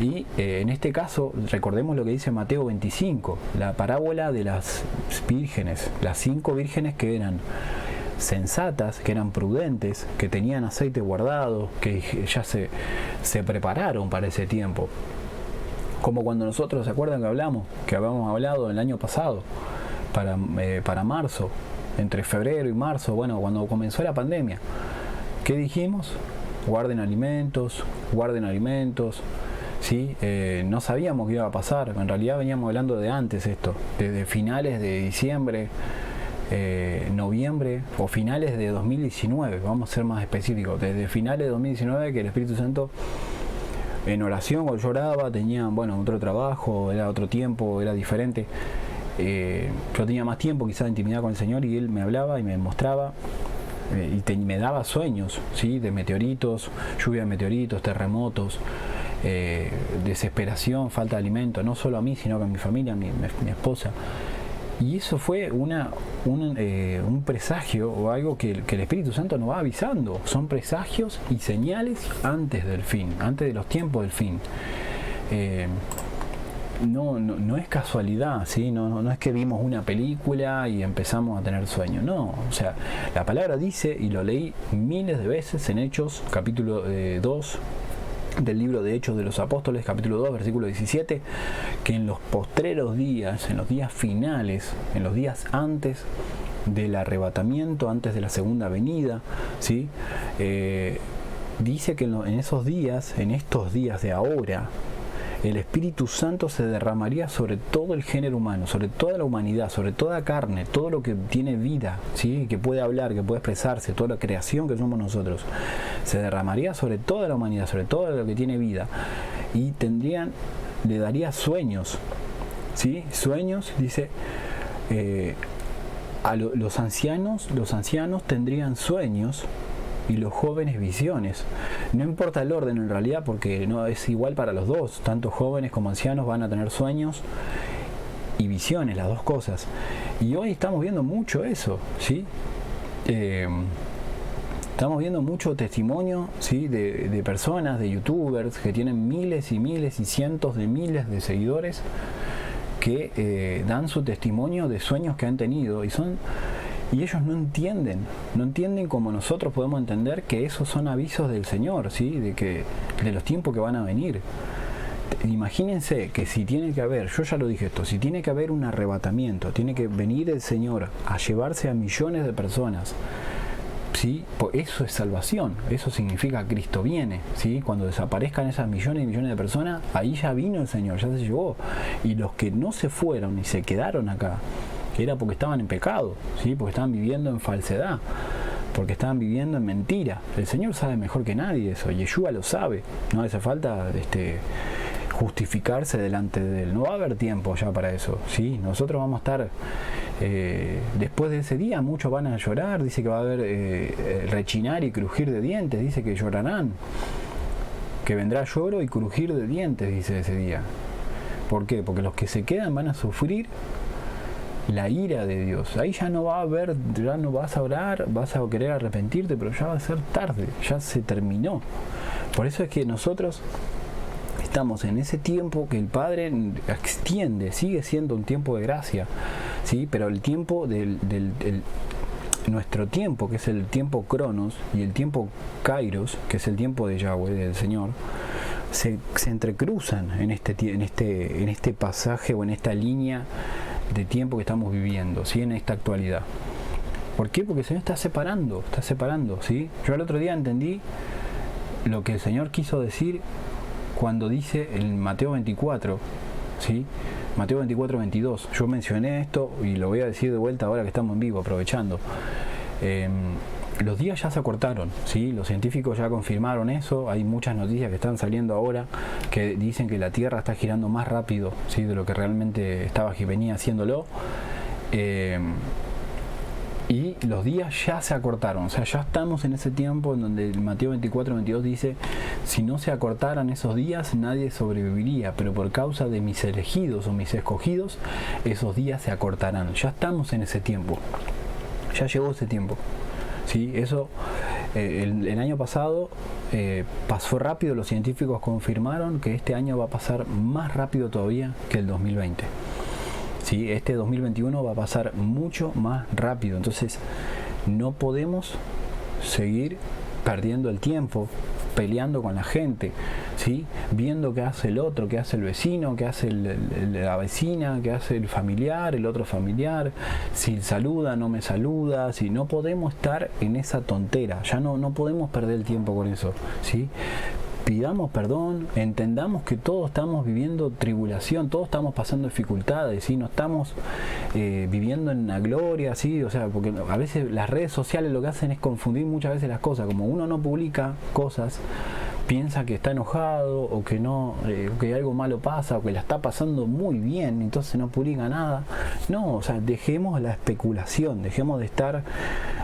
Y en este caso, recordemos lo que dice Mateo 25, la parábola de las vírgenes, las 5 vírgenes que eran sensatas, que eran prudentes, que tenían aceite guardado, que ya se prepararon para ese tiempo. Como cuando nosotros, ¿se acuerdan que habíamos hablado el año pasado, para marzo, entre febrero y marzo, cuando comenzó la pandemia? ¿Qué dijimos? Guarden alimentos, ¿sí? No sabíamos qué iba a pasar, en realidad veníamos hablando de antes esto, desde finales de diciembre, noviembre o finales de 2019, vamos a ser más específicos, desde finales de 2019, que el Espíritu Santo en oración, cuando yo oraba, tenía otro trabajo, era otro tiempo, era diferente. Yo tenía más tiempo quizás de intimidad con el Señor, y Él me hablaba y me mostraba y me daba sueños, ¿sí?, de meteoritos, lluvia de meteoritos, terremotos, desesperación, falta de alimento, no solo a mí, sino que a mi familia, a mi esposa. Y eso fue un presagio, o algo que el Espíritu Santo nos va avisando. Son presagios y señales antes del fin, antes de los tiempos del fin. No es casualidad, ¿sí? No es que vimos una película y empezamos a tener sueño. No, o sea, la palabra dice, y lo leí miles de veces en Hechos, capítulo 2, del libro de Hechos de los Apóstoles, capítulo 2, versículo 17, que en los postreros días, en los días finales, en los días antes del arrebatamiento, antes de la segunda venida, ¿sí?, dice que en estos días de ahora, el Espíritu Santo se derramaría sobre todo el género humano, sobre toda la humanidad, sobre toda carne, todo lo que tiene vida, ¿sí?, que puede hablar, que puede expresarse, toda la creación que somos nosotros. Se derramaría sobre toda la humanidad, sobre todo lo que tiene vida. Y le daría sueños, ¿sí? Sueños, dice, los ancianos tendrían sueños, y los jóvenes visiones. No importa el orden en realidad, porque no es igual para los dos, tanto jóvenes como ancianos van a tener sueños y visiones, las dos cosas. Y hoy estamos viendo mucho eso, ¿sí? Estamos viendo mucho testimonio, ¿sí? de personas, de youtubers que tienen miles y miles y cientos de miles de seguidores que dan su testimonio de sueños que han tenido y ellos no entienden como nosotros podemos entender que esos son avisos del Señor, ¿sí? de los tiempos que van a venir. Imagínense que si tiene que haber, yo ya lo dije esto, si tiene que haber un arrebatamiento, tiene que venir el Señor a llevarse a millones de personas, ¿sí? Pues eso es salvación, eso significa que Cristo viene, ¿sí? Cuando desaparezcan esas millones y millones de personas, ahí ya vino el Señor, ya se llevó. Y los que no se fueron y se quedaron acá, era porque estaban en pecado, ¿sí? Porque estaban viviendo en falsedad, porque estaban viviendo en mentira. El Señor sabe mejor que nadie eso, Yeshua lo sabe, no hace falta justificarse delante de Él, no va a haber tiempo ya para eso, ¿sí? Nosotros vamos a estar, después de ese día muchos van a llorar, dice que va a haber rechinar y crujir de dientes, dice que llorarán, que vendrá lloro y crujir de dientes, dice ese día. ¿Por qué? Porque los que se quedan van a sufrir la ira de Dios. Ahí ya no va a haber, ya no vas a orar, vas a querer arrepentirte, pero ya va a ser tarde, ya se terminó. Por eso es que nosotros estamos en ese tiempo que el Padre extiende, sigue siendo un tiempo de gracia, ¿sí? Pero el tiempo nuestro tiempo, que es el tiempo Cronos, y el tiempo Kairos, que es el tiempo de Yahweh, del Señor, se entrecruzan en este pasaje o en esta línea de tiempo que estamos viviendo, ¿sí? En esta actualidad. ¿Por qué? Porque el Señor está separando, ¿sí? Yo el otro día entendí lo que el Señor quiso decir cuando dice en Mateo 24, ¿sí? Mateo 24, 22. Yo mencioné esto y lo voy a decir de vuelta ahora que estamos en vivo, aprovechando. Los días ya se acortaron, ¿sí? Los científicos ya confirmaron eso. Hay muchas noticias que están saliendo ahora que dicen que la Tierra está girando más rápido, ¿sí? De lo que realmente venía haciéndolo. Y los días ya se acortaron, o sea, ya estamos en ese tiempo en donde el Mateo 24, 22 dice: si no se acortaran esos días, nadie sobreviviría, pero por causa de mis elegidos o mis escogidos, esos días se acortarán. Ya estamos en ese tiempo, ya llegó ese tiempo, ¿sí? Eso, el año pasado pasó rápido, los científicos confirmaron que este año va a pasar más rápido todavía que el 2020. ¿Sí? Este 2021 va a pasar mucho más rápido, entonces no podemos seguir perdiendo el tiempo peleando con la gente, ¿sí? Viendo qué hace el otro, qué hace el vecino, qué hace la vecina, qué hace el familiar, el otro familiar, si saluda, no me saluda, si no podemos estar en esa tontera, ya no podemos perder el tiempo con eso, ¿sí? Pidamos perdón, entendamos que todos estamos viviendo tribulación, todos estamos pasando dificultades, ¿sí? No estamos viviendo en la gloria, ¿sí? O sea, porque a veces las redes sociales lo que hacen es confundir muchas veces las cosas. Como uno no publica cosas, piensa que está enojado o que no, que algo malo pasa o que la está pasando muy bien, entonces no publica nada. No, o sea, dejemos la especulación, dejemos de estar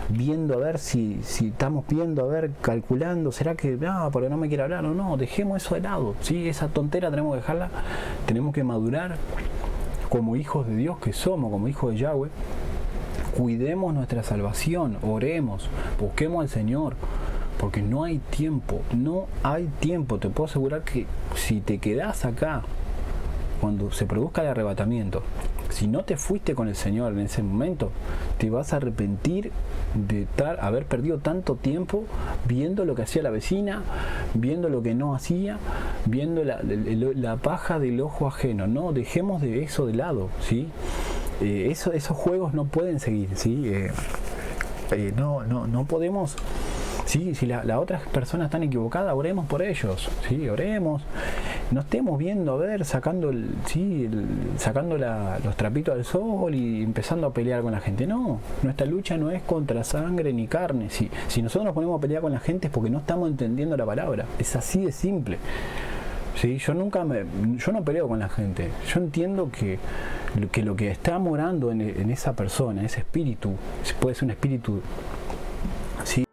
viendo a ver si estamos viendo, a ver, calculando, será que porque no me quiere hablar o no, dejemos eso de lado, ¿sí? Esa tontera tenemos que dejarla, tenemos que madurar como hijos de Dios que somos, como hijos de Yahweh. Cuidemos nuestra salvación, oremos, busquemos al Señor, porque no hay tiempo, te puedo asegurar que si te quedás acá, cuando se produzca el arrebatamiento, si no te fuiste con el Señor en ese momento, te vas a arrepentir de haber perdido tanto tiempo viendo lo que hacía la vecina, viendo lo que no hacía, viendo la paja del ojo ajeno. No, dejemos de eso de lado, ¿sí? Esos juegos no pueden seguir, ¿sí? No podemos. Sí, si las otras personas están equivocadas, oremos por ellos, ¿sí? Oremos, no estemos viendo, a ver, sacando los trapitos al sol y empezando a pelear con la gente. No, nuestra lucha no es contra sangre ni carne. Si nosotros nos ponemos a pelear con la gente es porque no estamos entendiendo la palabra, es así de simple. ¿Sí? Yo no peleo con la gente, yo entiendo que lo que está morando en esa persona, ese espíritu, puede ser un espíritu, ¿sí?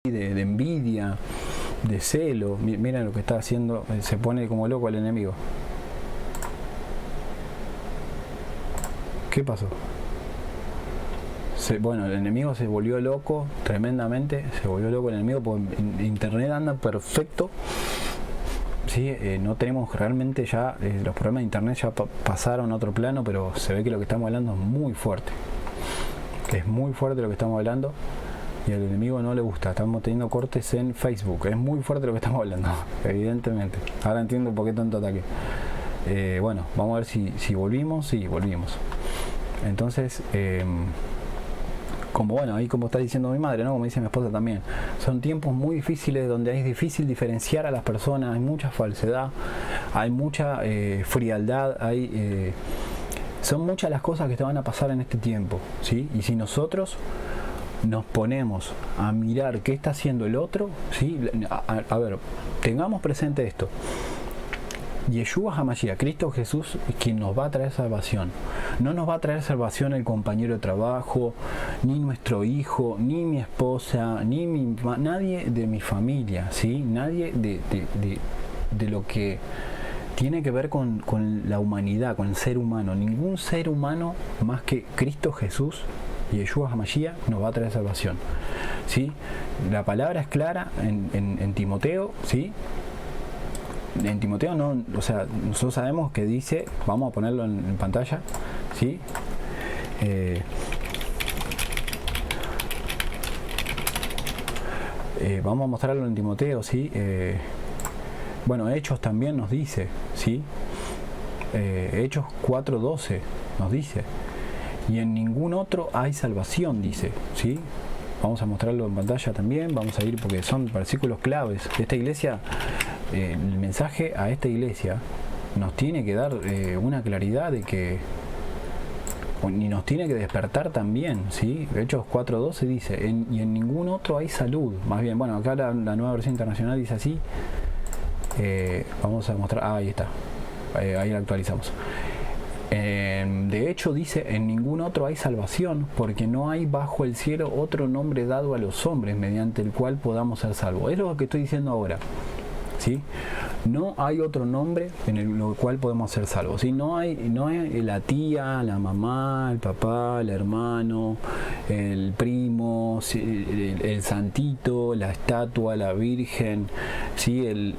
De envidia, de celo. Mira lo que está haciendo, se pone como loco el enemigo. ¿Qué pasó? Bueno, el enemigo se volvió loco tremendamente, se volvió loco el enemigo, porque internet anda perfecto. Sí, no tenemos realmente ya, los problemas de internet ya pasaron a otro plano, pero se ve que lo que estamos hablando es muy fuerte. Es muy fuerte lo que estamos hablando y al enemigo no le gusta. Estamos teniendo cortes en Facebook, es muy fuerte lo que estamos hablando, evidentemente. Ahora entiendo por qué tanto ataque. Bueno, vamos a ver si volvimos. Sí, volvimos. Entonces, como bueno, ahí como está diciendo mi madre, ¿no? Como dice mi esposa también, son tiempos muy difíciles donde es difícil diferenciar a las personas, hay mucha falsedad, hay mucha frialdad, son muchas las cosas que te van a pasar en este tiempo, ¿sí? Y si nosotros nos ponemos a mirar qué está haciendo el otro, ¿sí? A ver, tengamos presente esto. Yeshua HaMashiach, Cristo Jesús, es quien nos va a traer salvación. No nos va a traer salvación el compañero de trabajo, ni nuestro hijo, ni mi esposa, ni nadie de mi familia, ¿sí? Nadie de lo que tiene que ver con la humanidad, con el ser humano. Ningún ser humano más que Cristo Jesús y Yeshua HaMashiach nos va a traer salvación, ¿sí? La palabra es clara en Timoteo, ¿sí? En Timoteo no, o sea, nosotros sabemos que dice, vamos a ponerlo en pantalla, ¿sí? Vamos a mostrarlo en Timoteo, ¿sí? Bueno, Hechos también nos dice, ¿sí? Hechos 4:12 nos dice, y en ningún otro hay salvación, dice, ¿sí? Vamos a mostrarlo en pantalla también, vamos a ir porque son versículos claves. Esta iglesia, el mensaje a esta iglesia nos tiene que dar una claridad de que, y nos tiene que despertar también, ¿sí? Hechos 4:12 dice, y en ningún otro hay salud. Más bien, bueno, acá la nueva versión internacional dice así. Vamos a mostrar, ahí está, ahí la actualizamos. De hecho dice, en ningún otro hay salvación, porque no hay bajo el cielo otro nombre dado a los hombres mediante el cual podamos ser salvos. Es lo que estoy diciendo ahora, ¿sí? No hay otro nombre en el cual podemos ser salvos, ¿sí? No hay la tía, la mamá, el papá, el hermano, el primo, ¿sí? El santito, la estatua, la virgen, ¿sí?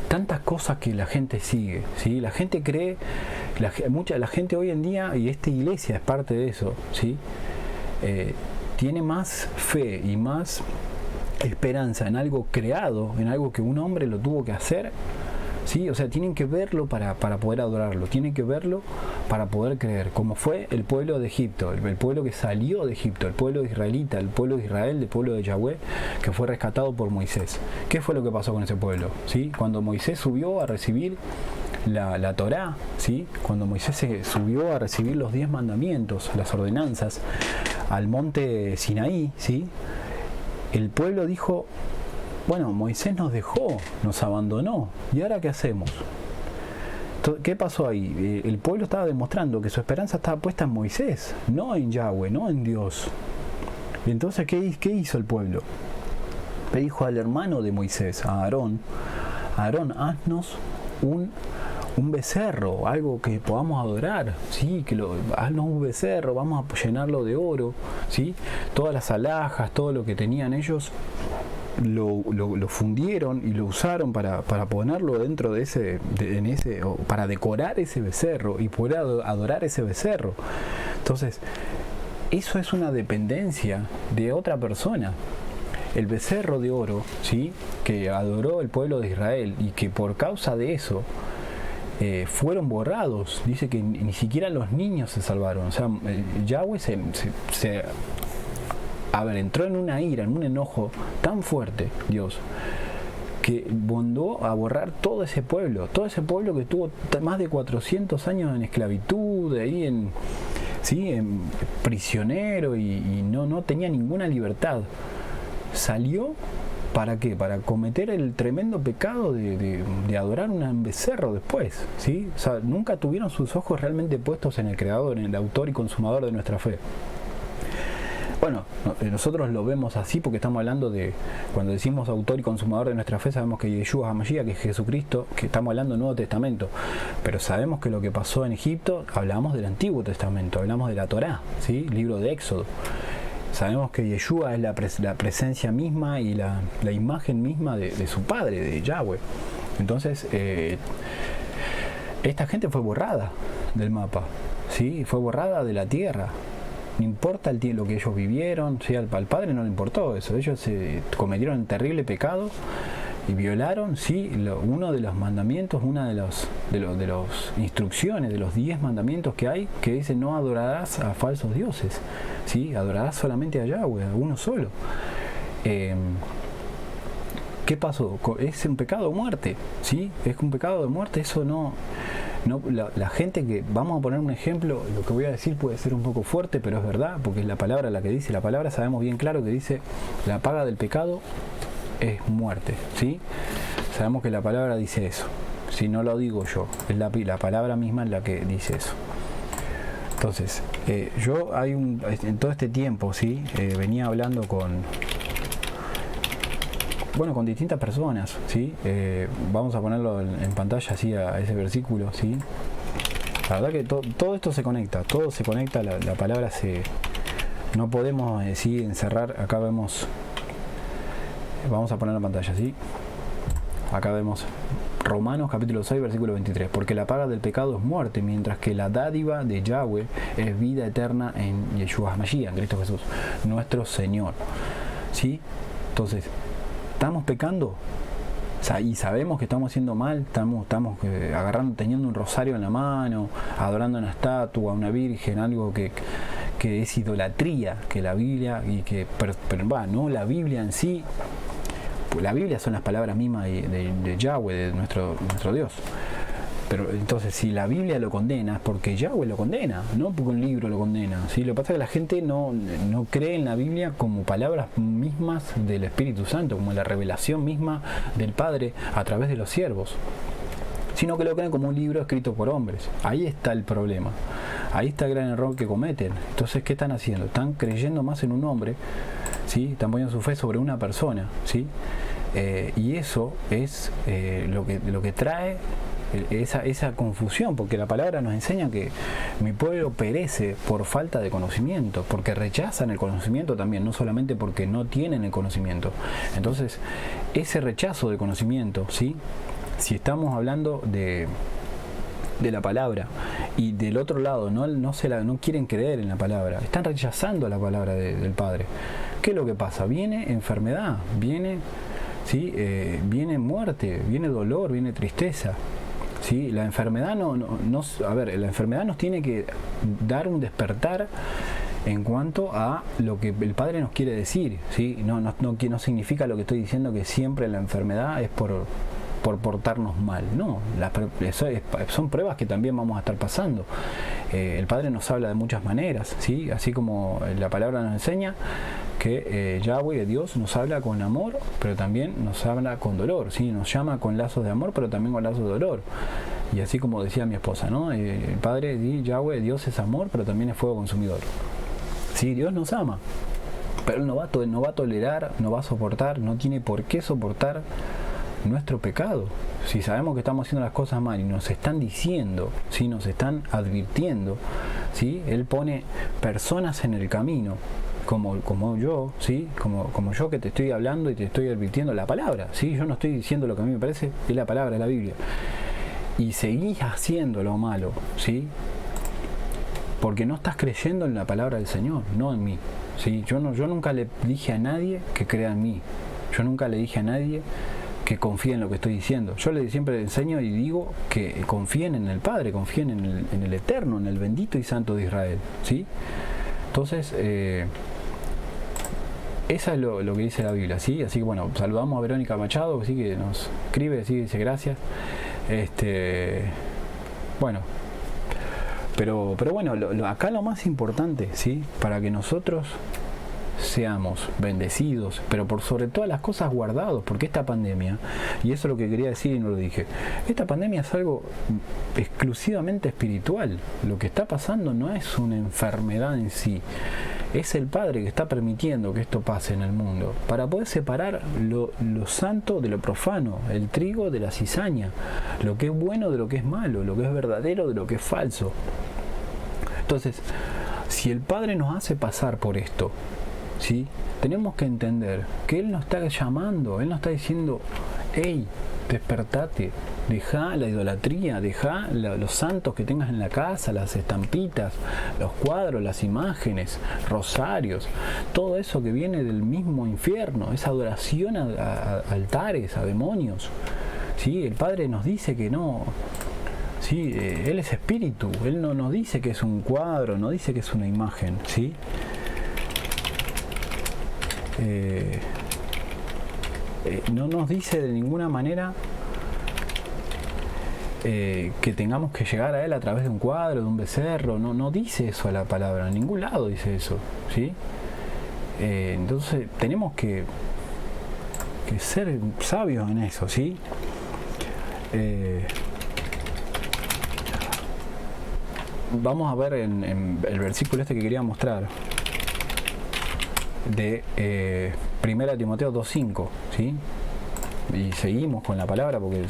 Tantas cosas que la gente sigue, ¿sí? La gente cree, la gente hoy en día, y esta iglesia es parte de eso, ¿sí? Tiene más fe y más esperanza en algo creado, en algo que un hombre lo tuvo que hacer, ¿sí? O sea, tienen que verlo para poder adorarlo, tienen que verlo para poder creer, como fue el pueblo de Egipto, el pueblo que salió de Egipto, el pueblo israelita, el pueblo de Israel, el pueblo de Yahweh, que fue rescatado por Moisés. ¿Qué fue lo que pasó con ese pueblo? ¿Sí? Cuando Moisés subió a recibir la Torá, ¿sí? Cuando Moisés se subió a recibir los 10 mandamientos, las ordenanzas, al monte Sinaí, ¿sí? El pueblo dijo, bueno, Moisés nos dejó, nos abandonó, ¿y ahora qué hacemos? ¿Qué pasó ahí? El pueblo estaba demostrando que su esperanza estaba puesta en Moisés, no en Yahweh, no en Dios. Y entonces, ¿qué hizo el pueblo? Le dijo al hermano de Moisés, a Aarón, haznos un becerro, algo que podamos adorar, ¿sí? Haznos un becerro, vamos a llenarlo de oro, ¿sí? Todas las alhajas, todo lo que tenían ellos, lo fundieron y lo usaron para ponerlo dentro de para decorar ese becerro y poder adorar ese becerro. Entonces, eso es una dependencia de otra persona. El becerro de oro, ¿sí? Que adoró el pueblo de Israel y que por causa de eso fueron borrados. Dice que ni siquiera los niños se salvaron. O sea, Yahweh entró en una ira, en un enojo tan fuerte, Dios, que mandó a borrar todo ese pueblo que estuvo más de 400 años en esclavitud, ahí en prisionero y no tenía ninguna libertad. Salió, ¿para qué? Para cometer el tremendo pecado de adorar un becerro después, ¿sí? O sea, nunca tuvieron sus ojos realmente puestos en el Creador, en el autor y consumador de nuestra fe. Bueno, nosotros lo vemos así porque estamos hablando de, cuando decimos autor y consumador de nuestra fe, sabemos que Yeshua HaMashiach, que es Jesucristo, que estamos hablando del Nuevo Testamento, pero sabemos que lo que pasó en Egipto, hablamos del Antiguo Testamento, hablamos de la Torá, ¿sí? Libro de Éxodo. Sabemos que Yeshua es la presencia misma y la imagen misma de su Padre, de Yahweh. Entonces, esta gente fue borrada del mapa, ¿sí? Fue borrada de la tierra. No importa lo que ellos vivieron, ¿sí? Al Padre no le importó eso. Ellos cometieron un terrible pecado y violaron, ¿sí? Uno de los mandamientos, una de las instrucciones, de los 10 mandamientos que hay, que dice: no adorarás a falsos dioses, ¿sí? Adorarás solamente a Yahweh, a uno solo. ¿Qué pasó? Es un pecado de muerte, ¿sí? Es un pecado de muerte. Eso no la gente que, vamos a poner un ejemplo, lo que voy a decir puede ser un poco fuerte, pero es verdad, porque es la palabra la que dice. La palabra sabemos bien claro que dice: la paga del pecado es muerte, ¿sí? Sabemos que la palabra dice eso. Si no lo digo yo, es la palabra misma la que dice eso. Entonces, yo en todo este tiempo, ¿sí? Venía hablando con distintas personas, ¿sí? Vamos a ponerlo en pantalla así a ese versículo, ¿sí? La verdad que todo esto se conecta, todo se conecta, la palabra no podemos ¿sí? encerrar. Acá vemos, vamos a poner en pantalla, ¿sí? Acá vemos Romanos capítulo 6 versículo 23: porque la paga del pecado es muerte, mientras que la dádiva de Yahweh es vida eterna en Yeshua HaMashiach, en Cristo Jesús, nuestro Señor, ¿sí? Entonces, ¿estamos pecando? O sea, y sabemos que estamos haciendo mal, estamos teniendo un rosario en la mano, adorando una estatua, una virgen, algo que es idolatría, que la Biblia, y que, no la Biblia en sí, pues la Biblia son las palabras mismas de Yahweh, de nuestro Dios. Pero entonces, si la Biblia lo condena, es porque Yahweh lo condena, no porque un libro lo condena, ¿sí? Lo que pasa es que la gente no cree en la Biblia como palabras mismas del Espíritu Santo, como la revelación misma del Padre a través de los siervos, sino que lo creen como un libro escrito por hombres. Ahí está el problema, ahí está el gran error que cometen. Entonces, ¿qué están haciendo? Están creyendo más en un hombre, ¿sí? Están poniendo su fe sobre una persona, ¿sí? Y eso es lo que trae esa confusión, porque la palabra nos enseña que mi pueblo perece por falta de conocimiento, porque rechazan el conocimiento también, no solamente porque no tienen el conocimiento. Entonces, ese rechazo de conocimiento, ¿sí? Si estamos hablando de la palabra, y del otro lado no quieren creer en la palabra, están rechazando la palabra del Padre, ¿qué es lo que pasa? Viene enfermedad, viene muerte, viene dolor, viene tristeza. ¿Sí? La enfermedad la enfermedad nos tiene que dar un despertar en cuanto a lo que el Padre nos quiere decir, ¿sí? No significa lo que estoy diciendo, que siempre la enfermedad es por portarnos mal, no, son pruebas que también vamos a estar pasando. El Padre nos habla de muchas maneras, ¿sí? Así como la palabra nos enseña que Yahweh, Dios, nos habla con amor, pero también nos habla con dolor, ¿sí? Nos llama con lazos de amor, pero también con lazos de dolor. Y así como decía mi esposa, ¿no? El Padre, Yahweh, Dios es amor, pero también es fuego consumidor. Sí, Dios nos ama, pero Él no va a tolerar, no va a soportar, no tiene por qué soportar nuestro pecado. Si sabemos que estamos haciendo las cosas mal y nos están diciendo, ¿sí? Nos están advirtiendo, ¿sí? Él pone personas en el camino, como yo, ¿sí? Como yo, que te estoy hablando y te estoy advirtiendo la palabra, ¿sí? Yo no estoy diciendo lo que a mí me parece, es la palabra, es la Biblia. Y seguís haciendo lo malo, ¿sí? Porque no estás creyendo en la palabra del Señor, no en mí, ¿sí? Yo nunca le dije a nadie que crea en mí. Yo nunca le dije a nadie que confíen en lo que estoy diciendo. Yo siempre enseño y digo que confíen en el Padre, confíen en el Eterno, en el bendito y santo de Israel, ¿sí? Entonces, esa es lo que dice la Biblia, ¿sí? Así que bueno, saludamos a Verónica Machado, ¿sí? Que nos escribe, ¿sí? Dice gracias. Bueno, pero bueno, acá lo más importante, ¿sí? Para que nosotros seamos bendecidos, pero por sobre todas las cosas guardados, porque esta pandemia, y eso es lo que quería decir y no lo dije, esta pandemia es algo exclusivamente espiritual. Lo que está pasando no es una enfermedad en sí, es el Padre que está permitiendo que esto pase en el mundo, para poder separar lo santo de lo profano, el trigo de la cizaña, lo que es bueno de lo que es malo, lo que es verdadero de lo que es falso. Entonces, si el Padre nos hace pasar por esto, ¿sí?, tenemos que entender que Él nos está llamando, Él nos está diciendo: hey, despertate, deja la idolatría, deja los santos que tengas en la casa, las estampitas, los cuadros, las imágenes, rosarios, todo eso que viene del mismo infierno, esa adoración a altares, a demonios. ¿Sí? El Padre nos dice que no. Sí, Él es espíritu, Él no nos dice que es un cuadro, no dice que es una imagen, ¿sí? No nos dice de ninguna manera que tengamos que llegar a Él a través de un cuadro, de un becerro. No dice eso a la palabra, en ningún lado dice eso, ¿sí? Entonces tenemos que ser sabios en eso, ¿sí? Vamos a ver en el versículo este que quería mostrar de 1 Timoteo 2:5, ¿sí? Y seguimos con la palabra porque,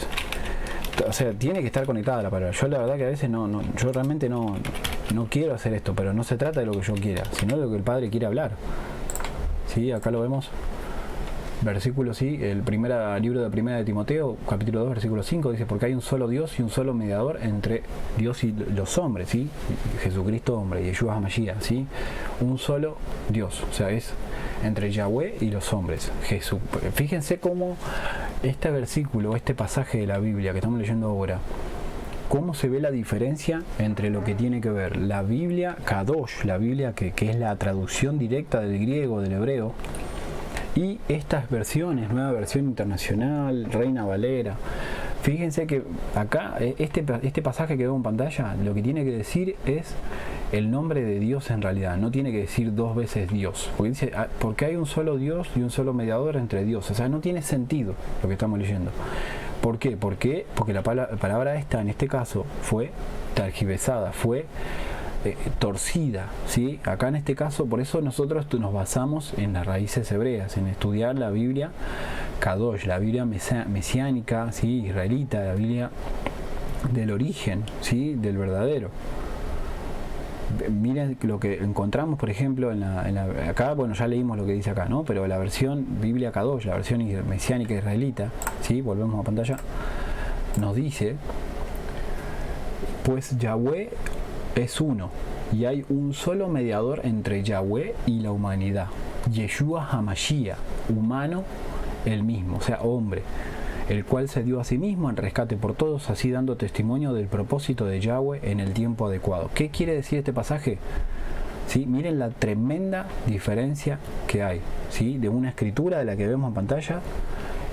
o sea, tiene que estar conectada a la palabra. Yo la verdad que a veces yo realmente no quiero hacer esto, pero no se trata de lo que yo quiera, sino de lo que el Padre quiere hablar. ¿Sí? Acá lo vemos. Versículo, sí, el primer libro de 1 de Timoteo, capítulo 2, versículo 5, dice: porque hay un solo Dios y un solo mediador entre Dios y los hombres, ¿sí? Jesucristo hombre, Yeshua HaMashiach, ¿sí? Un solo Dios, o sea, es entre Yahweh y los hombres, Jesús. Fíjense cómo este versículo, este pasaje de la Biblia que estamos leyendo ahora, cómo se ve la diferencia entre lo que tiene que ver la Biblia Kadosh, la Biblia que es la traducción directa del griego, del hebreo, y estas versiones, nueva versión internacional, Reina Valera. Fíjense que acá, este pasaje que veo en pantalla, lo que tiene que decir es el nombre de Dios en realidad, no tiene que decir dos veces Dios, porque dice: porque hay un solo Dios y un solo mediador entre Dios. O sea, no tiene sentido lo que estamos leyendo. ¿Por qué? Porque la palabra esta, en este caso, fue tergiversada, fue torcida, ¿sí? Acá en este caso, por eso nosotros nos basamos en las raíces hebreas, en estudiar la Biblia Kadosh, la Biblia mesiánica, ¿sí?, israelita, la Biblia del origen, ¿sí?, del verdadero. Miren lo que encontramos, por ejemplo, acá, bueno, ya leímos lo que dice acá, ¿no? Pero la versión Biblia Kadosh, la versión mesiánica israelita, ¿sí?, volvemos a pantalla, nos dice: pues Yahweh es uno, y hay un solo mediador entre Yahweh y la humanidad, Yeshua HaMashiach, humano el mismo, o sea, hombre, el cual se dio a sí mismo en rescate por todos, así dando testimonio del propósito de Yahweh en el tiempo adecuado. ¿Qué quiere decir este pasaje? ¿Sí? Miren la tremenda diferencia que hay, ¿sí?, de una escritura de la que vemos en pantalla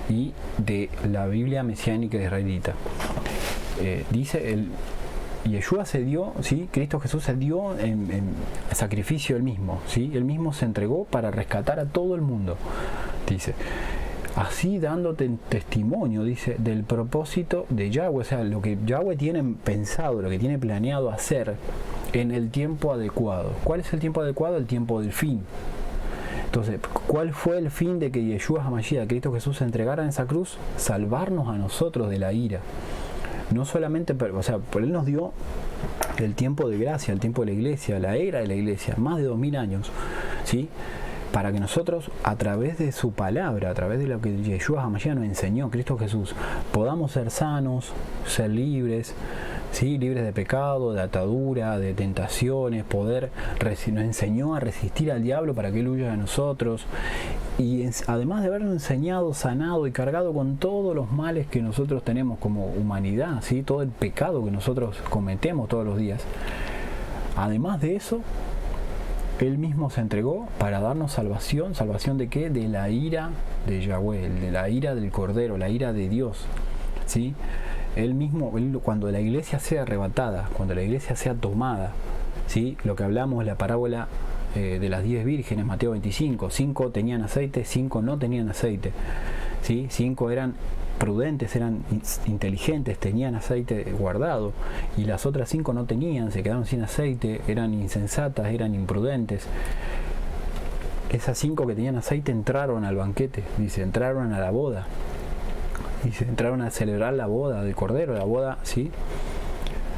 y de la Biblia mesiánica israelita. Dice Yeshua se dio, ¿sí?, Cristo Jesús se dio en sacrificio él mismo, ¿sí? Él mismo se entregó para rescatar a todo el mundo, dice. Así dándote testimonio, dice, del propósito de Yahweh, o sea, lo que Yahweh tiene pensado, lo que tiene planeado hacer en el tiempo adecuado. ¿Cuál es el tiempo adecuado? El tiempo del fin. Entonces, ¿cuál fue el fin de que Yeshua HaMashiach, Cristo Jesús, se entregara en esa cruz? Salvarnos a nosotros de la ira. No solamente, o sea, por Él nos dio el tiempo de gracia, el tiempo de la iglesia, la era de la iglesia, más de 2000 años, ¿sí?, para que nosotros, a través de su palabra, a través de lo que Yeshua HaMashiach nos enseñó, Cristo Jesús, podamos ser sanos, ser libres, ¿sí?, libres de pecado, de atadura, de tentaciones, nos enseñó a resistir al diablo para que Él huya de nosotros, y además de habernos enseñado, sanado y cargado con todos los males que nosotros tenemos como humanidad, ¿sí?, todo el pecado que nosotros cometemos todos los días, además de eso, Él mismo se entregó para darnos salvación. ¿Salvación de qué? De la ira de Yahweh, de la ira del Cordero, la ira de Dios, ¿sí? Él mismo, cuando la iglesia sea arrebatada, cuando la iglesia sea tomada, ¿sí?, lo que hablamos, la parábola de las 10 vírgenes, Mateo 25, 5 tenían aceite, 5 no tenían aceite, ¿sí? 5 eran prudentes, eran inteligentes, tenían aceite guardado, y las otras 5 no tenían, se quedaron sin aceite, eran insensatas, eran imprudentes. esas 5 que tenían aceite entraron al banquete, dice, entraron a la boda, dice, entraron a celebrar la boda del Cordero, la boda, ¿sí?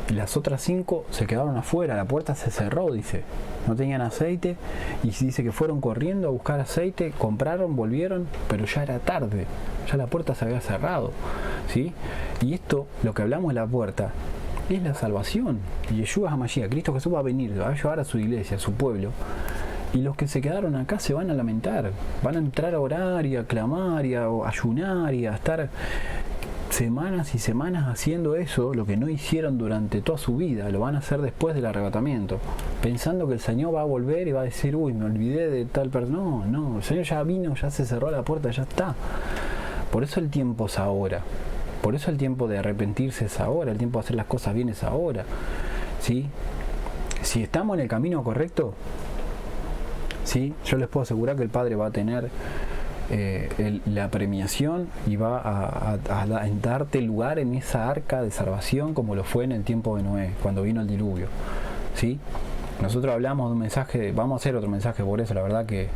Y las otras 5 se quedaron afuera, la puerta se cerró, dice, no tenían aceite, y dice que fueron corriendo a buscar aceite, compraron, volvieron, pero ya era tarde, ya la puerta se había cerrado, ¿sí? Y esto, lo que hablamos de la puerta, es la salvación. Y Yeshua HaMashiach, Cristo Jesús va a venir, va a llevar a su iglesia, a su pueblo. Y los que se quedaron acá se van a lamentar, van a entrar a orar y a clamar y a ayunar y a estar semanas y semanas haciendo eso, lo que no hicieron durante toda su vida, lo van a hacer después del arrebatamiento, pensando que el Señor va a volver y va a decir, uy, me olvidé de tal persona. No, no, el Señor ya vino, ya se cerró la puerta, ya está. Por eso el tiempo es ahora. Por eso el tiempo de arrepentirse es ahora, el tiempo de hacer las cosas bien es ahora, ¿sí? Si estamos en el camino correcto, ¿sí? Yo les puedo asegurar que el Padre va a tener la premiación y va a darte lugar en esa arca de salvación como lo fue en el tiempo de Noé, cuando vino el diluvio, ¿sí? Nosotros hablamos de un mensaje, vamos a hacer otro mensaje por eso, la verdad que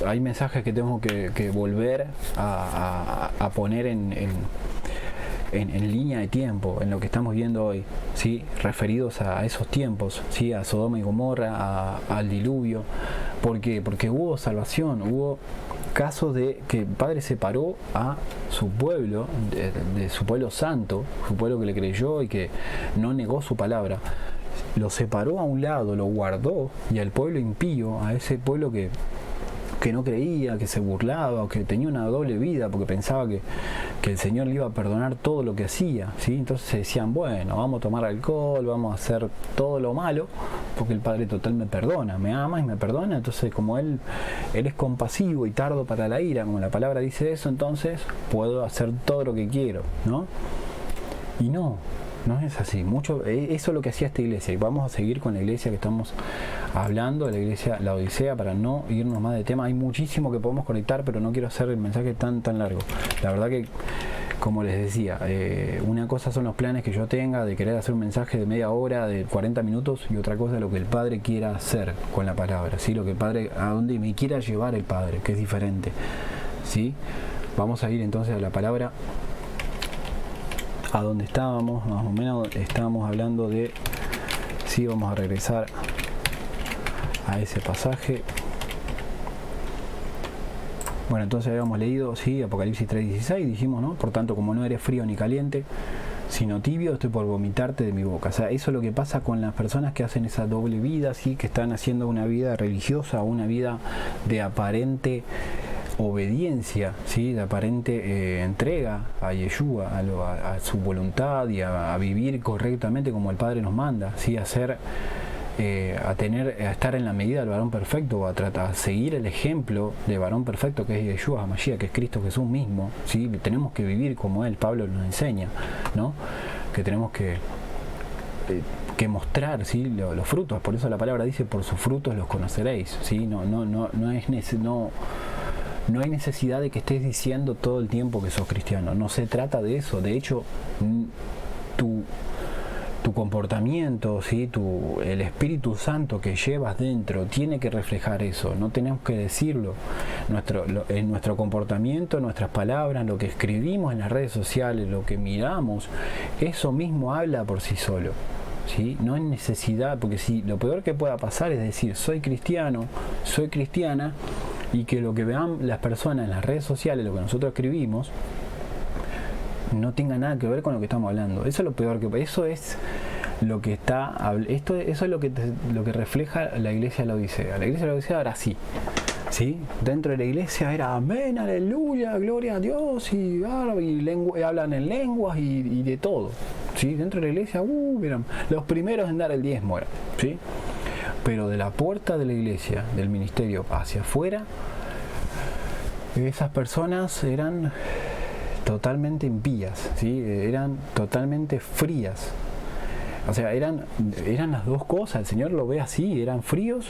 hay mensajes que tengo que volver a poner en línea de tiempo, en lo que estamos viendo hoy, ¿sí? Referidos a esos tiempos, ¿sí? A Sodoma y Gomorra, al diluvio. ¿Por qué? Porque hubo salvación, hubo casos de que el Padre separó a su pueblo, de su pueblo santo, su pueblo que le creyó y que no negó su palabra. Lo separó a un lado, lo guardó, y al pueblo impío, a ese pueblo que no creía, que se burlaba, o que tenía una doble vida porque pensaba que el Señor le iba a perdonar todo lo que hacía, ¿sí? Entonces se decían, bueno, vamos a tomar alcohol, vamos a hacer todo lo malo, porque el Padre total me perdona, me ama y me perdona. Entonces, como Él es compasivo y tardo para la ira, como la palabra dice eso, entonces puedo hacer todo lo que quiero, ¿no? Y no es así. Eso es lo que hacía esta iglesia, y vamos a seguir con la iglesia que estamos hablando, de la iglesia Laodicea, para no irnos más de tema. Hay muchísimo que podemos conectar, pero no quiero hacer el mensaje tan largo. La verdad que, como les decía, una cosa son los planes que yo tenga de querer hacer un mensaje de media hora, de 40 minutos, y otra cosa es lo que el Padre quiera hacer con la palabra, ¿sí? Lo que el Padre, a donde me quiera llevar el Padre, que es diferente, ¿sí? Vamos a ir entonces a la palabra, a donde estábamos, más o menos estábamos hablando de, sí, vamos a regresar a ese pasaje. Bueno, entonces habíamos leído, sí, Apocalipsis 3:16, dijimos, ¿no? Por tanto, como no eres frío ni caliente, sino tibio, estoy por vomitarte de mi boca. O sea, eso es lo que pasa con las personas que hacen esa doble vida, ¿sí? Que están haciendo una vida religiosa, una vida de aparente obediencia, ¿sí? De aparente entrega a Yeshua, a su voluntad, y a vivir correctamente como el Padre nos manda, ¿sí? A estar en la medida del varón perfecto, a seguir el ejemplo de varón perfecto que es Yeshua HaMashiach, que es Cristo Jesús mismo, ¿sí? Tenemos que vivir como Él. Pablo nos enseña, ¿no? Que tenemos que mostrar, ¿sí? Los frutos. Por eso la palabra dice, por sus frutos los conoceréis, ¿sí? No hay necesidad de que estés diciendo todo el tiempo que sos cristiano. No se trata de eso. De hecho, tu comportamiento, ¿sí? El Espíritu Santo que llevas dentro tiene que reflejar eso. No tenemos que decirlo. En nuestro comportamiento, nuestras palabras, lo que escribimos en las redes sociales, lo que miramos, eso mismo habla por sí solo, ¿sí? No hay necesidad, porque si lo peor que pueda pasar es decir, soy cristiano, soy cristiana, y que lo que vean las personas en las redes sociales, lo que nosotros escribimos, no tenga nada que ver con lo que estamos hablando. Eso es lo peor eso es lo que eso es lo que refleja la iglesia de Laodicea. La iglesia de Laodicea era así, ¿sí? Dentro de la iglesia era amén, aleluya, gloria a Dios, y hablan en lenguas y de todo, ¿sí? Dentro de la iglesia, miren, los primeros en dar el diezmo eran, ¿sí? Pero de la puerta de la iglesia, del ministerio hacia afuera, esas personas eran totalmente impías, ¿sí? Eran totalmente frías. O sea, eran las dos cosas. El Señor lo ve así, eran fríos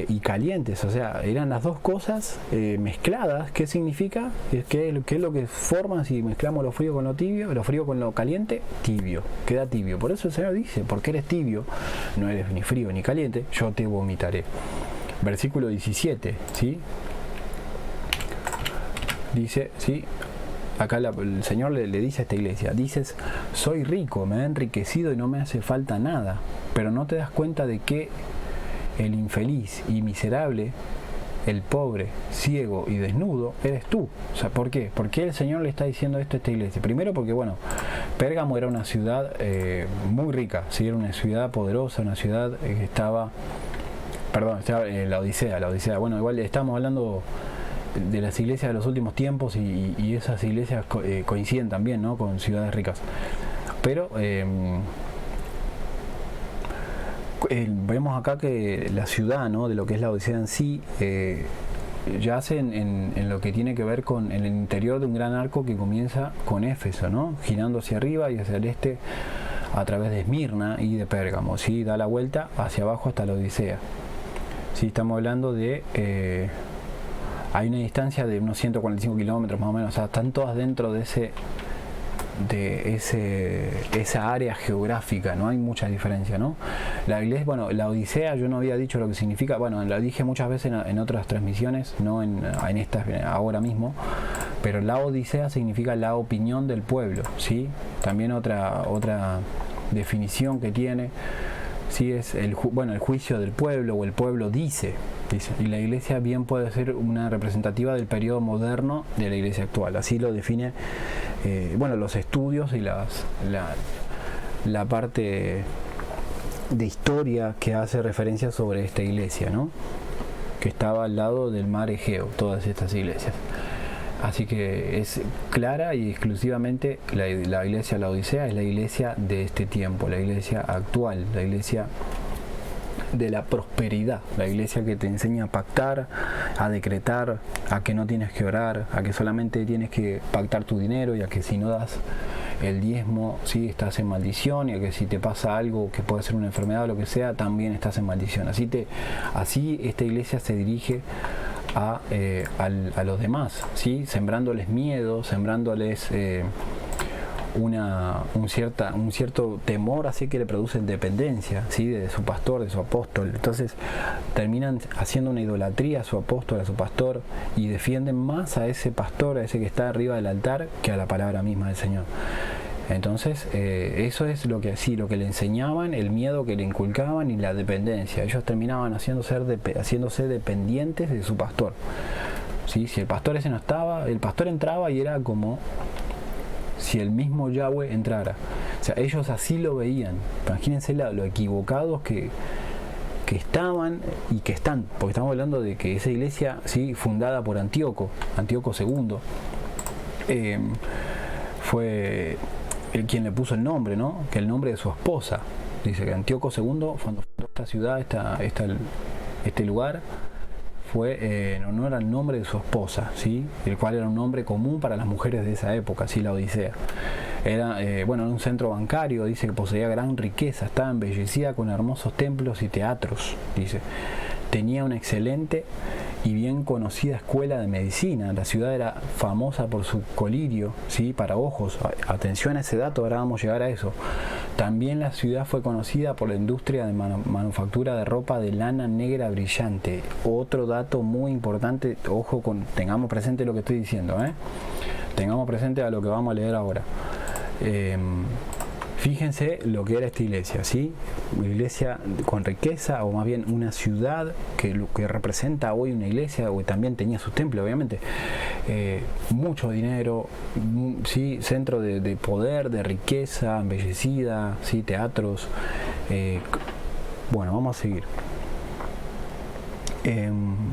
y calientes. O sea, eran las dos cosas mezcladas. ¿Qué significa? ¿Qué es lo que forma si mezclamos lo frío con lo tibio? Lo frío con lo caliente, tibio. Queda tibio. Por eso el Señor dice, porque eres tibio, no eres ni frío ni caliente, yo te vomitaré. versículo 17, ¿sí? Dice, ¿sí? Acá el Señor le dice a esta iglesia, dices, soy rico, me he enriquecido y no me hace falta nada, pero no te das cuenta de que el infeliz y miserable, el pobre, ciego y desnudo, eres tú. O sea, ¿por qué? ¿Por qué el Señor le está diciendo esto a esta iglesia? Primero porque, bueno, Pérgamo era una ciudad muy rica, ¿sí? Era una ciudad poderosa, una ciudad que estaba la Odisea. Bueno, igual estamos hablando de las iglesias de los últimos tiempos y esas iglesias coinciden también, ¿no? Con ciudades ricas. Pero vemos acá que la ciudad, ¿no? De lo que es la Odisea en sí, yace en lo que tiene que ver con el interior de un gran arco que comienza con Éfeso, ¿no? Girando hacia arriba y hacia el este a través de Esmirna y de Pérgamo, ¿sí? Da la vuelta hacia abajo hasta la Odisea. ¿Sí? Estamos hablando de... hay una distancia de unos 145 kilómetros más o menos, o sea, están todas dentro de esa área geográfica, no hay mucha diferencia, ¿no? La iglesia, bueno, la Odisea yo no había dicho lo que significa, bueno, la dije muchas veces en otras transmisiones, no en estas ahora mismo, pero la Odisea significa la opinión del pueblo, ¿sí? También otra definición que tiene, sí, es el juicio del pueblo, o el pueblo dice, y la iglesia bien puede ser una representativa del periodo moderno de la iglesia actual, así lo define los estudios y la parte de historia que hace referencia sobre esta iglesia, ¿no? Que estaba al lado del mar Egeo, todas estas iglesias. Así que es clara y exclusivamente la iglesia la Odisea es la iglesia de este tiempo, la iglesia actual, la iglesia de la prosperidad, la iglesia que te enseña a pactar, a decretar, a que no tienes que orar, a que solamente tienes que pactar tu dinero, y a que si no das el diezmo, ¿sí? Estás en maldición, y a que si te pasa algo que puede ser una enfermedad o lo que sea, también estás en maldición. Así esta iglesia se dirige a los demás, ¿sí? Sembrándoles miedo, sembrándoles un cierto temor, así que le producen dependencia, ¿sí? De su pastor, de su apóstol. Entonces terminan haciendo una idolatría a su apóstol, a su pastor, y defienden más a ese pastor, a ese que está arriba del altar, que a la palabra misma del Señor. Entonces eso es lo que le enseñaban, el miedo que le inculcaban y la dependencia. Ellos terminaban haciéndose dependientes de su pastor, ¿sí? Si el pastor ese no estaba, el pastor entraba y era como si el mismo Yahweh entrara. O sea, ellos así lo veían. Imagínense lo equivocados que estaban y que están, porque estamos hablando de que esa iglesia, ¿sí? Fundada por Antíoco II, fue quien le puso el nombre, ¿no? Que el nombre de su esposa. Dice que Antíoco II, cuando fundó esta ciudad, este lugar, fue en honor al nombre de su esposa, ¿sí? El cual era un nombre común para las mujeres de esa época, ¿sí? La Odisea. Era un centro bancario, dice que poseía gran riqueza, estaba embellecida con hermosos templos y teatros, dice. Tenía una excelente y bien conocida escuela de medicina. La ciudad era famosa por su colirio, ¿sí? Para ojos. Atención a ese dato, ahora vamos a llegar a eso. También la ciudad fue conocida por la industria de manufactura de ropa de lana negra brillante. Otro dato muy importante, ojo, tengamos presente lo que estoy diciendo, tengamos presente a lo que vamos a leer ahora. Fíjense lo que era esta iglesia, ¿sí? Una iglesia con riqueza, o más bien una ciudad que representa hoy una iglesia, o también tenía sus templos, obviamente. Mucho dinero, ¿sí? Centro de poder, de riqueza, embellecida, ¿sí? Teatros. Vamos a seguir.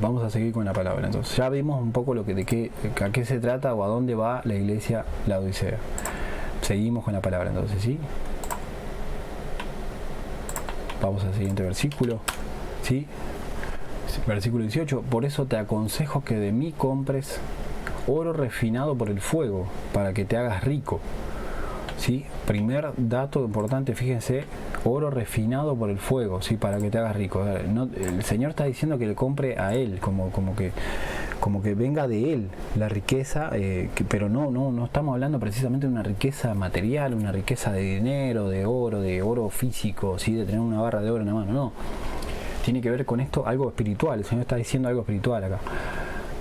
Vamos a seguir con la palabra. Entonces, ya vimos un poco a qué se trata o a dónde va la iglesia la Odisea. Seguimos con la palabra entonces, ¿sí? Vamos al siguiente versículo, ¿sí? Versículo 18. Por eso te aconsejo que de mí compres oro refinado por el fuego, para que te hagas rico, ¿sí? Primer dato importante, fíjense, oro refinado por el fuego, ¿sí? Para que te hagas rico. El Señor está diciendo que le compre a Él, como que venga de Él la riqueza, pero no estamos hablando precisamente de una riqueza material, una riqueza de dinero, de oro físico, ¿sí? De tener una barra de oro en la mano, no. tiene que ver con esto, algo espiritual. El Señor está diciendo algo espiritual acá.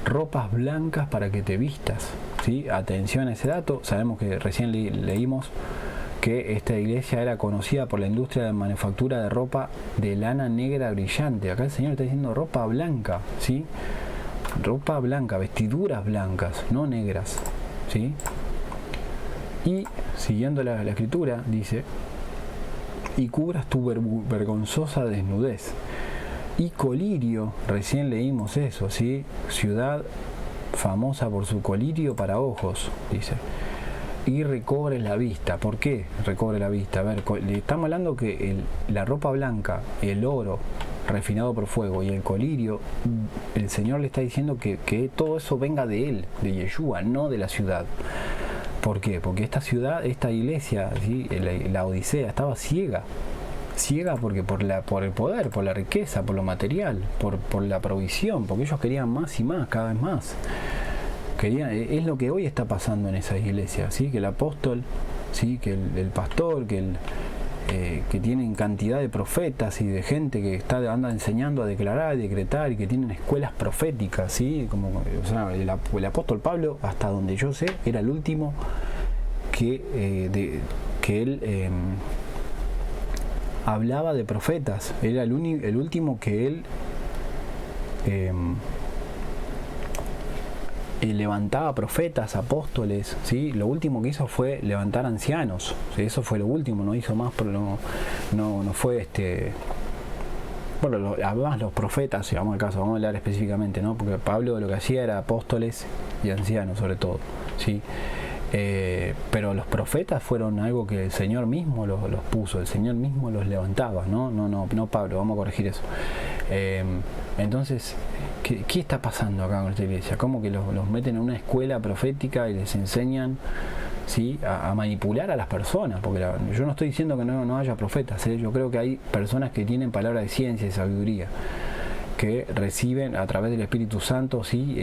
Ropas blancas para que te vistas, ¿sí? Atención a ese dato. Sabemos que recién leímos que esta iglesia era conocida por la industria de manufactura de ropa de lana negra brillante. Acá el Señor está diciendo ropa blanca, ¿sí? Ropa blanca, vestiduras blancas, no negras, ¿sí? Y siguiendo la escritura dice: y cubras tu vergonzosa desnudez. Y colirio, recién leímos eso, ¿sí? Ciudad famosa por su colirio para ojos, dice. Y recobres la vista. ¿Por qué recobre la vista? A ver, estamos hablando que la ropa blanca, el oro refinado por fuego y el colirio, el Señor le está diciendo que todo eso venga de Él, de Yeshua, no de la ciudad. ¿Por qué? Porque esta ciudad, esta iglesia, ¿sí? la Odisea, estaba ciega porque por el poder, por la riqueza, por lo material, por la provisión, porque ellos querían más y más, cada vez más. Es lo que hoy está pasando en esa iglesia, ¿sí? Que el apóstol, ¿sí? Que el pastor, que tienen cantidad de profetas y de gente que anda enseñando a declarar y decretar, y que tienen escuelas proféticas, ¿sí? O sea, el apóstol Pablo, hasta donde yo sé, era el último que él hablaba de profetas. Era el último que él levantaba profetas, apóstoles, ¿sí? Lo último que hizo fue levantar ancianos, ¿sí? Eso fue lo último, no hizo más, pero no fue bueno, además los profetas, si vamos al caso, vamos a hablar específicamente, ¿no? Porque Pablo lo que hacía era apóstoles y ancianos sobre todo, ¿sí? Pero los profetas fueron algo que el Señor mismo los puso, el Señor mismo los levantaba, no Pablo, vamos a corregir eso. Entonces, ¿qué está pasando acá con esta iglesia? ¿Cómo que los meten en una escuela profética y les enseñan, ¿sí? a manipular a las personas? Porque yo no estoy diciendo que no haya profetas, ¿eh? Yo creo que hay personas que tienen palabra de ciencia y sabiduría, que reciben a través del Espíritu Santo, ¿sí?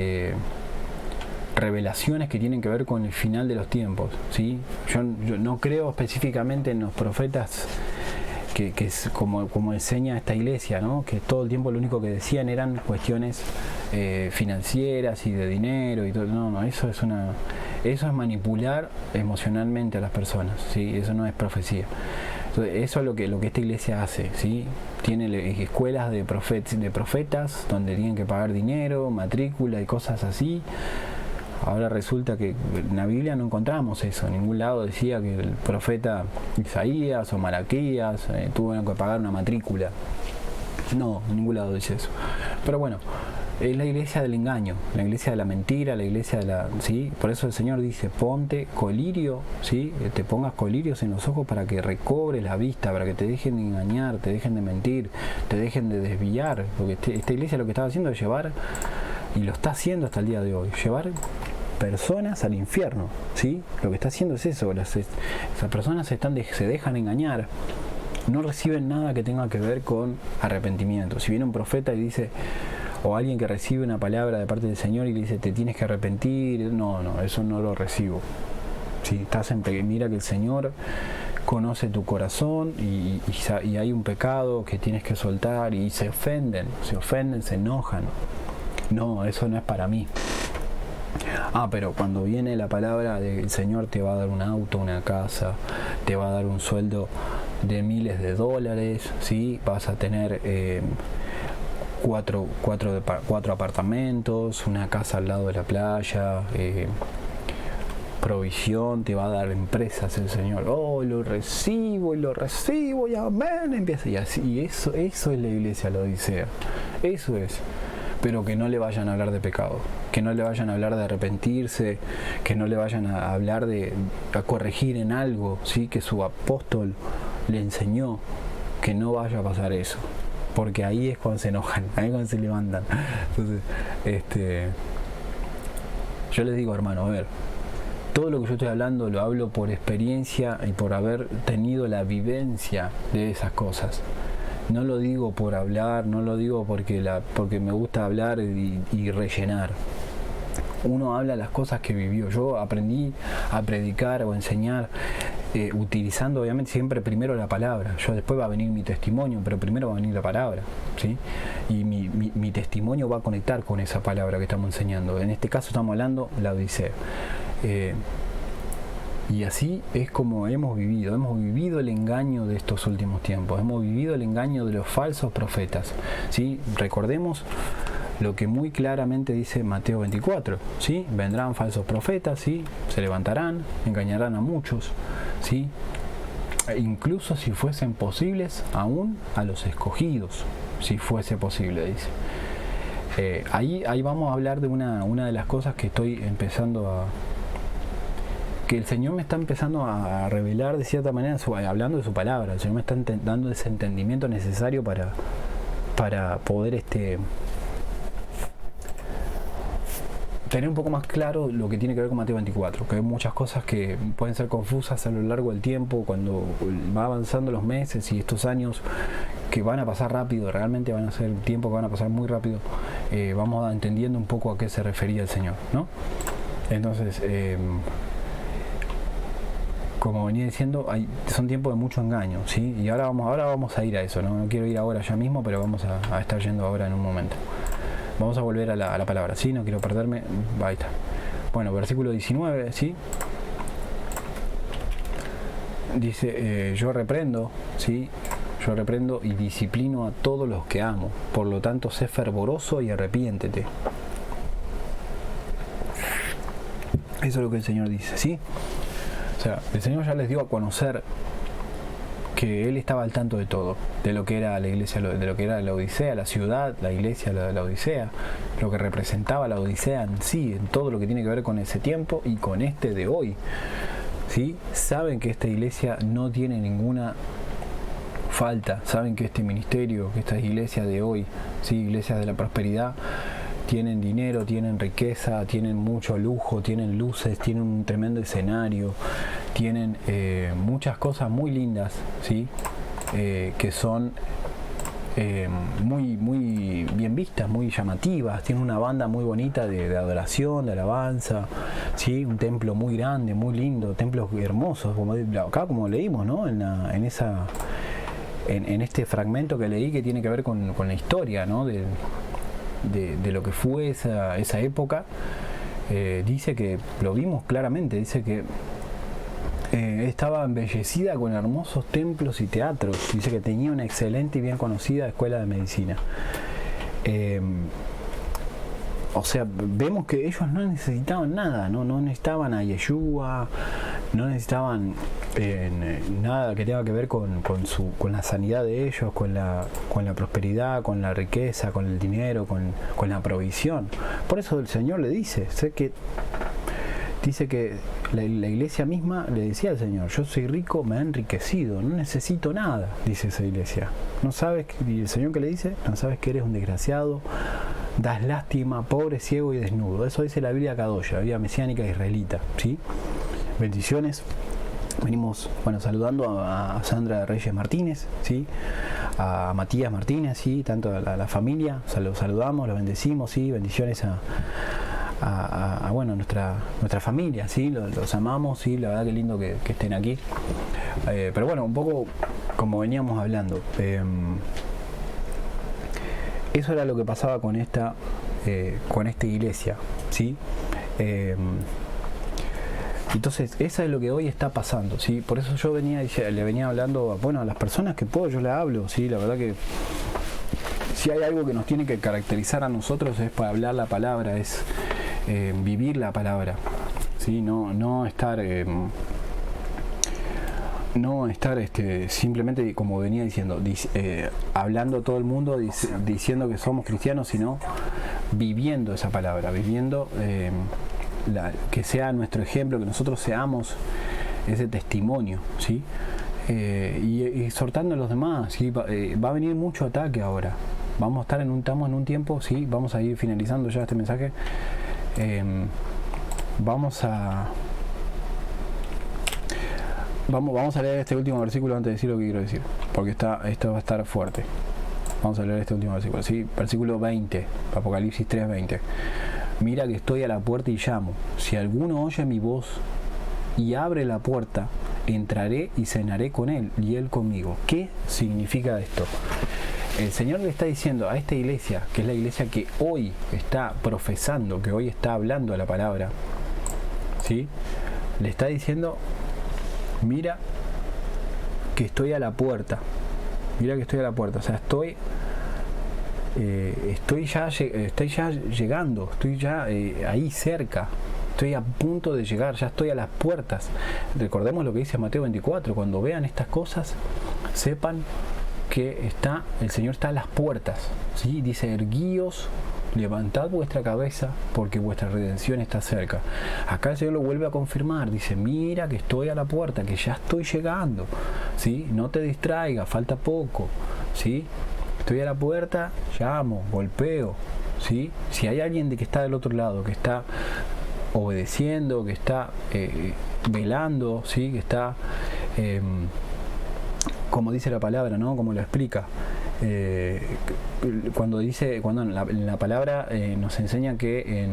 Revelaciones que tienen que ver con el final de los tiempos, ¿sí? Yo no creo específicamente en los profetas que es como enseña esta iglesia, ¿no? Que todo el tiempo lo único que decían eran cuestiones financieras y de dinero y todo. No, eso es manipular emocionalmente a las personas, ¿sí? Eso no es profecía. Entonces, eso es lo que esta iglesia hace, ¿sí? Tiene escuelas de profetas donde tienen que pagar dinero, matrícula y cosas así. Ahora resulta que en la Biblia no encontramos eso. En ningún lado decía que el profeta Isaías o Malaquías tuvieron que pagar una matrícula. No, en ningún lado dice eso. Pero bueno, es la iglesia del engaño, la iglesia de la mentira, la iglesia de la... ¿sí? Por eso el Señor dice, ponte colirio, ¿sí? Te pongas colirios en los ojos para que recobres la vista, para que te dejen de engañar, te dejen de mentir, te dejen de desviar. Porque esta iglesia lo que estaba haciendo es llevar, y lo está haciendo hasta el día de hoy, llevar personas al infierno, ¿sí? Lo que está haciendo es eso. Esas personas se dejan engañar, no reciben nada que tenga que ver con arrepentimiento. Si viene un profeta y dice, o alguien que recibe una palabra de parte del Señor y le dice, te tienes que arrepentir, no, eso no lo recibo. Si estás mira que el Señor conoce tu corazón y hay un pecado que tienes que soltar, y se ofenden, se enojan. No, eso no es para mí. Pero cuando viene la palabra del Señor, te va a dar un auto, una casa, te va a dar un sueldo de miles de dólares, ¿sí? Vas a tener cuatro apartamentos, una casa al lado de la playa, provisión, te va a dar empresas el Señor. Lo recibo y amén. Empieza y así, y eso es la iglesia, la Odisea. Eso es. Pero que no le vayan a hablar de pecado, que no le vayan a hablar de arrepentirse, que no le vayan a hablar a corregir en algo, ¿sí? Que su apóstol le enseñó, que no vaya a pasar eso, porque ahí es cuando se enojan, ahí es cuando se levantan. Entonces, yo les digo, hermano, a ver, todo lo que yo estoy hablando lo hablo por experiencia y por haber tenido la vivencia de esas cosas. No lo digo por hablar, no lo digo porque me gusta hablar y rellenar. Uno habla las cosas que vivió. Yo aprendí a predicar o enseñar utilizando obviamente siempre primero la palabra. Yo después va a venir mi testimonio, pero primero va a venir la palabra, ¿sí? Y mi testimonio va a conectar con esa palabra que estamos enseñando. En este caso estamos hablando la Odisea. Y así es como hemos vivido el engaño de estos últimos tiempos, hemos vivido el engaño de los falsos profetas, ¿sí? Recordemos lo que muy claramente dice Mateo 24, ¿sí? Vendrán falsos profetas, ¿sí? Se levantarán, engañarán a muchos, ¿sí? E incluso si fuesen posibles, aún a los escogidos, si fuese posible, dice. Ahí vamos a hablar de una de las cosas que estoy empezando a... que el Señor me está empezando a revelar de cierta manera, hablando de su palabra. El Señor me está dando ese entendimiento necesario para poder tener un poco más claro lo que tiene que ver con Mateo 24, que hay muchas cosas que pueden ser confusas a lo largo del tiempo, cuando va avanzando los meses y estos años que van a pasar rápido, realmente van a ser tiempos que van a pasar muy rápido, vamos entendiendo un poco a qué se refería el Señor, ¿no? Entonces, como venía diciendo, son tiempos de mucho engaño, ¿sí? Y ahora vamos a ir a eso, ¿no? No quiero ir ahora ya mismo, pero vamos a estar yendo ahora en un momento. Vamos a volver a la palabra, ¿sí? No quiero perderme. Ahí está. Bueno, versículo 19, ¿sí? Dice, yo reprendo, ¿sí? Yo reprendo y disciplino a todos los que amo. Por lo tanto, sé fervoroso y arrepiéntete. Eso es lo que el Señor dice, ¿sí? O sea, el Señor ya les dio a conocer que Él estaba al tanto de todo, de lo que era la iglesia, de lo que era la Odisea, la ciudad, la iglesia, la Odisea, lo que representaba la Odisea en sí, en todo lo que tiene que ver con ese tiempo y con este de hoy, ¿sí? Saben que esta iglesia no tiene ninguna falta, saben que este ministerio, que esta iglesia de hoy, ¿sí? Iglesias de la prosperidad, tienen dinero, tienen riqueza, tienen mucho lujo, tienen luces, tienen un tremendo escenario, tienen muchas cosas muy lindas, ¿sí? Que son muy bien vistas, muy llamativas. Tienen una banda muy bonita de adoración, de alabanza, ¿sí? Un templo muy grande, muy lindo, templos hermosos, como acá como leímos, ¿no? En este fragmento que leí, que tiene que ver con la historia, ¿no? De lo que fue esa época. Dice que, lo vimos claramente, dice que estaba embellecida con hermosos templos y teatros. Dice que tenía una excelente y bien conocida escuela de medicina. O sea, vemos que ellos no necesitaban nada, no necesitaban a Yeshua, no necesitaban nada que tenga que ver con la sanidad de ellos, con la prosperidad, con la riqueza, con el dinero, con la provisión. Por eso el Señor le dice que la iglesia misma le decía al Señor: yo soy rico, me he enriquecido, no necesito nada, dice esa iglesia. No sabes, y el Señor que le dice: no sabes que eres un desgraciado, das lástima, pobre, ciego y desnudo. Eso dice la Biblia Kadosh, la Biblia mesiánica israelita, ¿sí? Bendiciones. Venimos, saludando a Sandra Reyes Martínez, ¿sí? A Matías Martínez, ¿sí? Tanto a la familia, los saludamos, los bendecimos, ¿sí? Bendiciones a nuestra familia, ¿sí? Los amamos, ¿sí? La verdad que lindo que estén aquí. Pero bueno, un poco como veníamos hablando, eso era lo que pasaba con esta iglesia, ¿sí? Entonces, eso es lo que hoy está pasando, ¿sí? Por eso yo le venía hablando a las personas que puedo, yo le hablo, ¿sí? La verdad que si hay algo que nos tiene que caracterizar a nosotros es para hablar la palabra, es vivir la palabra, ¿sí? No estar simplemente, como venía diciendo, hablando a todo el mundo, diciendo que somos cristianos, sino viviendo esa palabra, viviendo que sea nuestro ejemplo, que nosotros seamos ese testimonio, ¿sí? Y exhortando a los demás, ¿sí? Va a venir mucho ataque ahora. Estamos en un tiempo, ¿sí? Vamos a ir finalizando ya este mensaje. Vamos a leer este último versículo antes de decir lo que quiero decir, porque esto va a estar fuerte. Vamos a leer este último versículo, ¿sí? Versículo 20, Apocalipsis 3:20. Mira que estoy a la puerta y llamo. Si alguno oye mi voz y abre la puerta, entraré y cenaré con él y él conmigo. ¿Qué significa esto? El Señor le está diciendo a esta iglesia, que es la iglesia que hoy está profesando, que hoy está hablando la palabra, ¿sí? Le está diciendo, mira que estoy a la puerta, mira que estoy a la puerta, o sea, estoy ya llegando, estoy ya ahí cerca, estoy a punto de llegar, ya estoy a las puertas. Recordemos lo que dice Mateo 24, cuando vean estas cosas, sepan que el Señor está a las puertas, ¿sí? Dice, erguíos, levantad vuestra cabeza, porque vuestra redención está cerca. Acá el Señor lo vuelve a confirmar, dice, mira que estoy a la puerta, que ya estoy llegando, ¿sí? No te distraigas, falta poco, ¿sí? Estoy a la puerta, llamo, golpeo, ¿sí? Si hay alguien que está del otro lado, que está obedeciendo, que está velando, ¿sí? Que está... como dice la palabra, ¿no? Como lo explica. Cuando en la palabra nos enseña que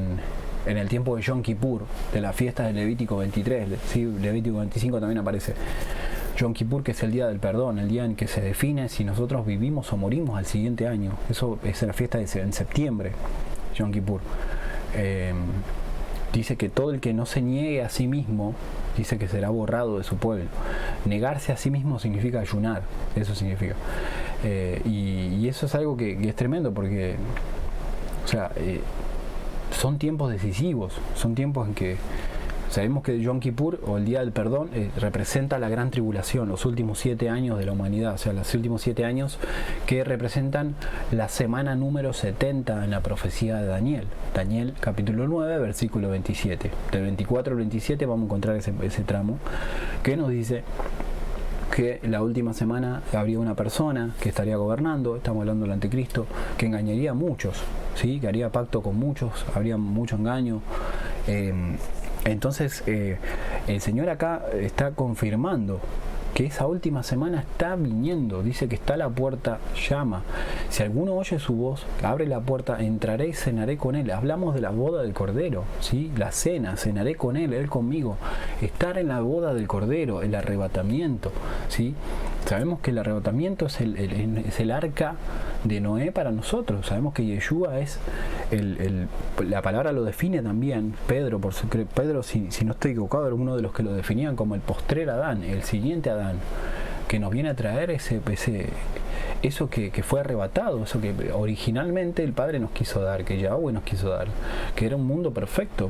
en el tiempo de Yom Kippur, de la fiesta de Levítico 23, ¿sí? Levítico 25 también aparece. Yom Kippur, que es el día del perdón, el día en que se define si nosotros vivimos o morimos al siguiente año. Eso es la fiesta en septiembre, Yom Kippur. Dice que todo el que no se niegue a sí mismo, dice que será borrado de su pueblo. Negarse a sí mismo significa ayunar, eso significa. Y eso es algo que es tremendo porque, o sea, son tiempos decisivos, son tiempos en que sabemos que Yom Kippur, o el Día del Perdón, representa la gran tribulación, los últimos 7 años de la humanidad, o sea, los últimos 7 años que representan la semana número 70 en la profecía de Daniel. Daniel capítulo 9, versículo 27. Del 24 al 27 vamos a encontrar ese tramo que nos dice que la última semana habría una persona que estaría gobernando, estamos hablando del anticristo, que engañaría a muchos, ¿sí? Que haría pacto con muchos, habría mucho engaño. Entonces el Señor acá está confirmando que esa última semana está viniendo, dice que está a la puerta, llama. Si alguno oye su voz, abre la puerta, entraré y cenaré con él. Hablamos de la boda del Cordero, ¿sí? La cena, cenaré con él conmigo. Estar en la boda del Cordero, el arrebatamiento, ¿sí? Sabemos que el arrebatamiento es el arca de Noé para nosotros. Sabemos que Yeshua es la palabra lo define también. Pedro, si no estoy equivocado, era uno de los que lo definían como el postrer Adán, el siguiente Adán, que nos viene a traer eso que fue arrebatado, eso que originalmente el Padre nos quiso dar, que Yahweh nos quiso dar, que era un mundo perfecto,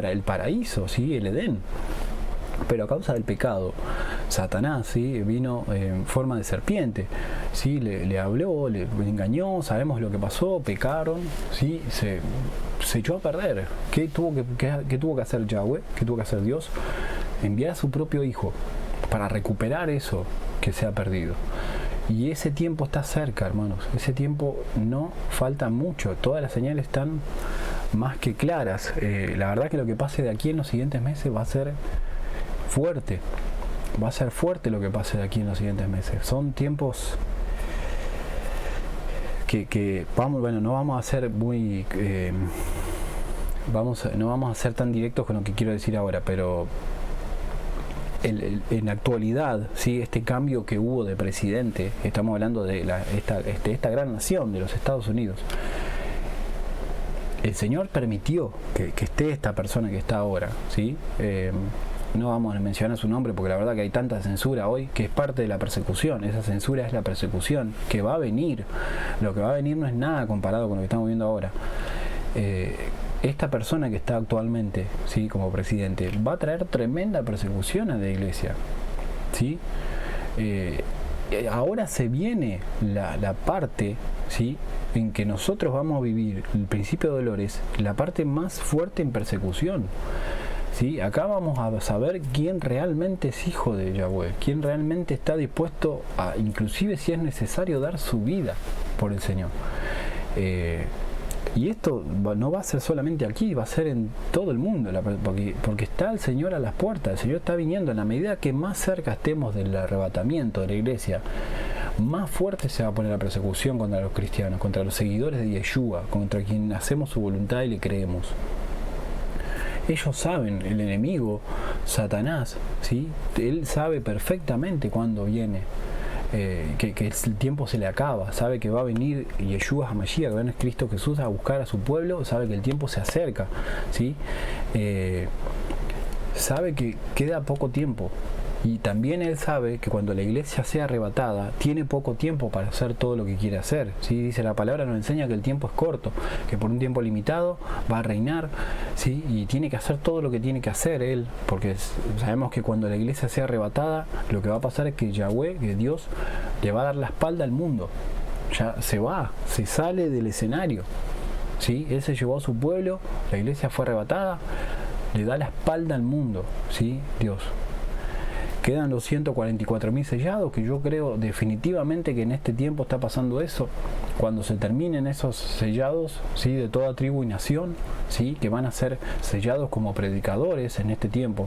el paraíso, ¿sí? El Edén. Pero a causa del pecado, Satanás, ¿sí? Vino en forma de serpiente, ¿sí? Le habló, le engañó, sabemos lo que pasó, pecaron, ¿sí? Se echó a perder. ¿Qué tuvo que hacer Yahweh? ¿Qué tuvo que hacer Dios? Enviar a su propio Hijo para recuperar eso que se ha perdido. Y ese tiempo está cerca, hermanos. Ese tiempo no falta mucho. Todas las señales están más que claras. La verdad que lo que pase de aquí en los siguientes meses va a ser fuerte. Va a ser fuerte lo que pase de aquí en los siguientes meses. Son tiempos que no vamos a ser muy no vamos a ser tan directos con lo que quiero decir ahora, pero en la actualidad, ¿sí? Este cambio que hubo de presidente, estamos hablando de esta gran nación de los Estados Unidos. El Señor permitió que esté esta persona que está ahora, ¿sí? No vamos a mencionar su nombre porque la verdad que hay tanta censura hoy que es parte de la persecución. Esa censura es la persecución que va a venir. Lo que va a venir no es nada comparado con lo que estamos viendo ahora. Esta persona que está actualmente, ¿sí? Como presidente va a traer tremenda persecución a la iglesia, ¿sí? Ahora se viene la parte, ¿sí? En que nosotros vamos a vivir el principio de dolores, la parte más fuerte en persecución, ¿sí? Acá vamos a saber quién realmente es hijo de Yahweh, quién realmente está dispuesto a, inclusive si es necesario, dar su vida por el Señor. Y esto no va a ser solamente aquí, va a ser en todo el mundo, porque está el Señor a las puertas, el Señor está viniendo. En la medida que más cerca estemos del arrebatamiento de la iglesia, más fuerte se va a poner la persecución contra los cristianos, contra los seguidores de Yeshua, contra quien hacemos su voluntad y le creemos. Ellos saben, el enemigo, Satanás, ¿sí? Él sabe perfectamente cuándo viene. Que el tiempo se le acaba, sabe que va a venir Yeshua HaMashiach, que va a venir Cristo Jesús a buscar a su pueblo, sabe que el tiempo se acerca, ¿sí? Sabe que queda poco tiempo, y también él sabe que cuando la iglesia sea arrebatada tiene poco tiempo para hacer todo lo que quiere hacer, ¿sí? Dice la palabra, nos enseña que el tiempo es corto, que por un tiempo limitado va a reinar, ¿sí? Y tiene que hacer todo lo que tiene que hacer él, porque sabemos que cuando la iglesia sea arrebatada, lo que va a pasar es que Yahweh, que Dios, le va a dar la espalda al mundo, ya se va, se sale del escenario, ¿sí? Él se llevó a su pueblo, la iglesia fue arrebatada, le da la espalda al mundo, ¿sí? Dios. Quedan los 144.000 sellados, que yo creo definitivamente que en este tiempo está pasando eso. Cuando se terminen esos sellados, ¿sí? De toda tribu y nación, ¿sí? Que van a ser sellados como predicadores en este tiempo.